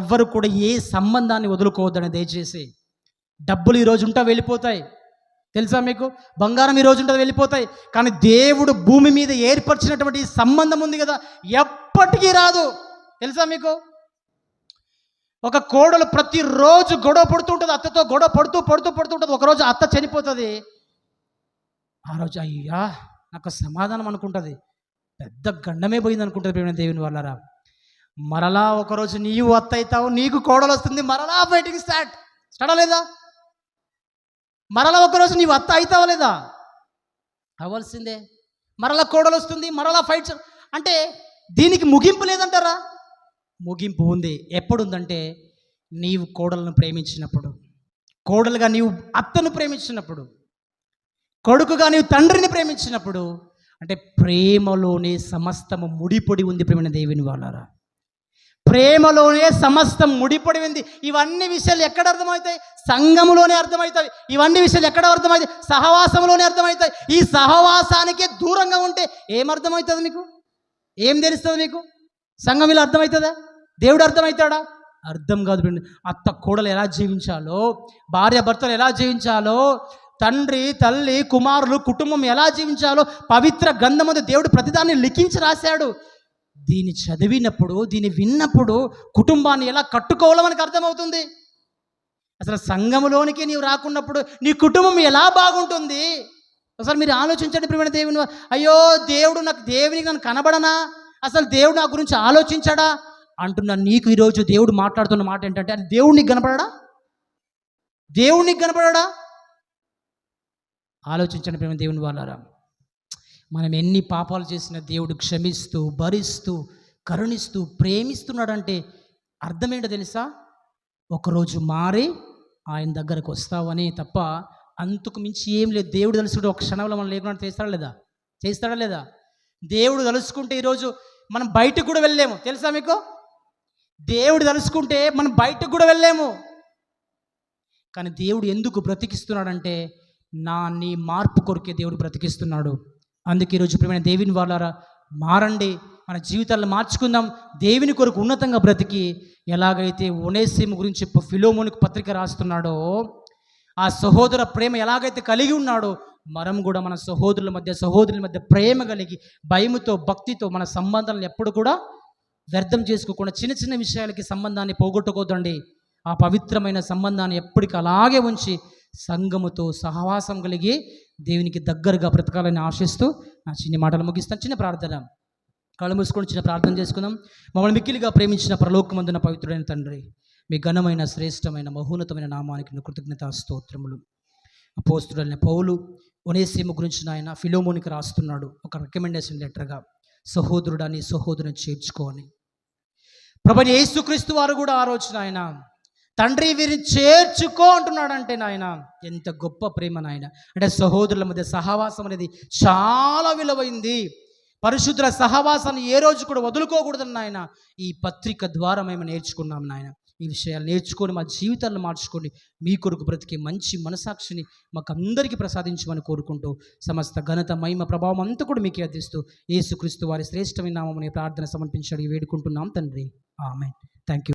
ఎవ్వరు కూడా ఏ సంబంధాన్ని వదులుకోవద్దని దయచేసి. డబ్బులు ఈరోజు ఉంటా వెళ్ళిపోతాయి, తెలుసా మీకు? బంగారం ఈరోజు ఉంటుంది వెళ్ళిపోతాయి. కానీ దేవుడు భూమి మీద ఏర్పరిచినటువంటి సంబంధం ఉంది కదా, ఎప్పటికీ రాదు. తెలుసా మీకు? ఒక కోడలు ప్రతిరోజు గొడవ పడుతూ ఉంటుంది, అత్తతో గొడవ పడుతూ ఉంటుంది. ఒకరోజు అత్త చనిపోతుంది. ఆ రోజు అయ్యా నాకు సమాధానం అనుకుంటుంది, పెద్ద గండమే పోయింది అనుకుంటుంది ప్రియమైన దేవుని వాళ్ళరా. మరలా ఒకరోజు నీవు అత్త అవుతావు, నీకు కోడలు వస్తుంది, మరలా ఫైటింగ్ స్టార్ట్ లేదా? మరలా ఒకరోజు నీవు అత్త అవుతావా లేదా? అవ్వాల్సిందే. మరలా కోడలు వస్తుంది, మరలా ఫైట్స్. అంటే దీనికి ముగింపు లేదంటారా? ముగింపు ఉంది. ఎప్పుడుందంటే నీవు కోడలను ప్రేమించినప్పుడు, కోడలుగా నీవు అత్తను ప్రేమించినప్పుడు, కొడుకుగా నీవు తండ్రిని ప్రేమించినప్పుడు. అంటే ప్రేమలోనే సమస్తము ముడిపొడి ఉంది ప్రేమైన దేవుని వాళ్ళారా. ప్రేమలోనే సమస్తం ముడిపడి ఉంది. ఇవన్నీ విషయాలు ఎక్కడ అర్థమవుతాయి? సంఘములోనే అర్థమవుతాయి. ఇవన్నీ విషయాలు ఎక్కడ అర్థమవుతాయి? సహవాసంలోనే అర్థమవుతాయి. ఈ సహవాసానికే దూరంగా ఉంటే ఏమర్థమవుతుంది మీకు? ఏం తెలుస్తుంది మీకు? సంఘం ఇలా అర్థమవుతుందా? దేవుడు అర్థమవుతాడా? అర్థం కాదు. అత్త కోడలు ఎలా జీవించాలో, భార్య భర్తలు ఎలా జీవించాలో, తండ్రి తల్లి కుమారులు కుటుంబం ఎలా జీవించాలో పవిత్ర గ్రంథమందు దేవుడు ప్రతిదాన్ని లిఖించి రాశాడు. దీన్ని చదివినప్పుడు, దీన్ని విన్నప్పుడు కుటుంబాన్ని ఎలా కట్టుకోవాలో మనకు అర్థమవుతుంది. అసలు సంఘములోనికి నీవు రాకున్నప్పుడు నీ కుటుంబం ఎలా బాగుంటుంది? అసలు మీరు ఆలోచించండి ప్రియమైన దేవుని. అయ్యో దేవుడు దేవునికి నన్ను కనబడనా? అసలు దేవుడు నా గురించి ఆలోచించాడా అంటున్నా. నీకు ఈరోజు దేవుడు మాట్లాడుతున్న మాట ఏంటంటే, అది దేవుడికి కనపడడా? దేవుడికి కనపడడా? ఆలోచించండి ప్రియమైన దేవుని వాళ్ళారా. మనం ఎన్ని పాపాలు చేసినా దేవుడు క్షమిస్తూ, భరిస్తూ, కరుణిస్తూ, ప్రేమిస్తున్నాడంటే అర్థం ఏంటో తెలుసా? ఒకరోజు మారి ఆయన దగ్గరకు వస్తావని తప్ప అంతకు మించి ఏం లేదు. దేవుడు తలుసుకుంటే ఒక క్షణంలో మనం లేకుండా చేస్తాడా లేదా? దేవుడు తలుసుకుంటే ఈరోజు మనం బయటకు కూడా వెళ్ళలేము. తెలుసా మీకు? దేవుడు తలుసుకుంటే మనం బయటకు కూడా వెళ్ళలేము. కానీ దేవుడు ఎందుకు బ్రతికిస్తున్నాడంటే నీ మార్పు కొరకే దేవుడు బ్రతికిస్తున్నాడు. అందుకే ఈరోజు ప్రియమైన దేవుని వాళ్ళారా, మారండి, మన జీవితాలను మార్చుకుందాం. దేవుని కొరకు ఉన్నతంగా బ్రతికి, ఎలాగైతే ఒనేసిము గురించి ఫిలోమోనుకు పత్రిక రాస్తున్నాడో, ఆ సహోదర ప్రేమ ఎలాగైతే కలిగి ఉన్నాడో, మనం కూడా మన సహోదరుల మధ్య ప్రేమ కలిగి, భయముతో, భక్తితో మన సంబంధాలను ఎప్పుడు కూడా వ్యర్థం చేసుకోకుండా, చిన్న చిన్న విషయాలకి సంబంధాన్ని పోగొట్టుకోదండి. ఆ పవిత్రమైన సంబంధాన్ని ఎప్పటికీ అలాగే ఉంచి సంఘముతో సహవాసం కలిగి దేవునికి దగ్గరగా బ్రతకాలని ఆశిస్తూ నా చిన్న మాటలు ముగిస్తాను. చిన్న ప్రార్థన, కళ్ళు మూసుకొని చిన్న ప్రార్థన చేసుకుందాం. మమ్మల్ని మిక్కిలిగా ప్రేమించిన పరలోకమందున పవిత్రుడైన తండ్రి, మీ ఘనమైన శ్రేష్టమైన మహోన్నతమైన నామానికి కృతజ్ఞతా స్తోత్రములు. అపోస్తుడైన పౌలు ఒనేసిము గురించి ఆయన ఫిలోమోనికి రాస్తున్నాడు ఒక రికమెండేషన్ లెటర్గా. సహోదరుడా, నీ సహోదరుని చేర్చుకోని ప్రభువైన యేసుక్రీస్తు వారు కూడా ఆ రోజున ఆయన తండ్రి వీరిని చేర్చుకో అంటున్నాడంటే నాయన ఎంత గొప్ప ప్రేమ నాయన. అంటే సహోదరుల మధ్య సహవాసం అనేది చాలా విలువైంది. పరిశుద్ధుల సహవాసాన్ని ఏ రోజు కూడా వదులుకోకూడదని నాయన ఈ పత్రిక ద్వారా మేము నేర్చుకున్నాం నాయన. ఈ విషయాలు నేర్చుకొని మా జీవితాలను మార్చుకొని మీ కొరకు బ్రతికే మంచి మనసాక్షిని మాకు అందరికీ ప్రసాదించమని కోరుకుంటూ, సమస్త ఘనత మహిమ ప్రభావం అంతా కూడా మీకే అందిస్తూ యేసుక్రీస్తు వారి శ్రేష్టమైన నామమున ప్రార్థన సమర్పించడానికి వేడుకుంటున్నాం తండ్రి. ఆమేన్. Thank you.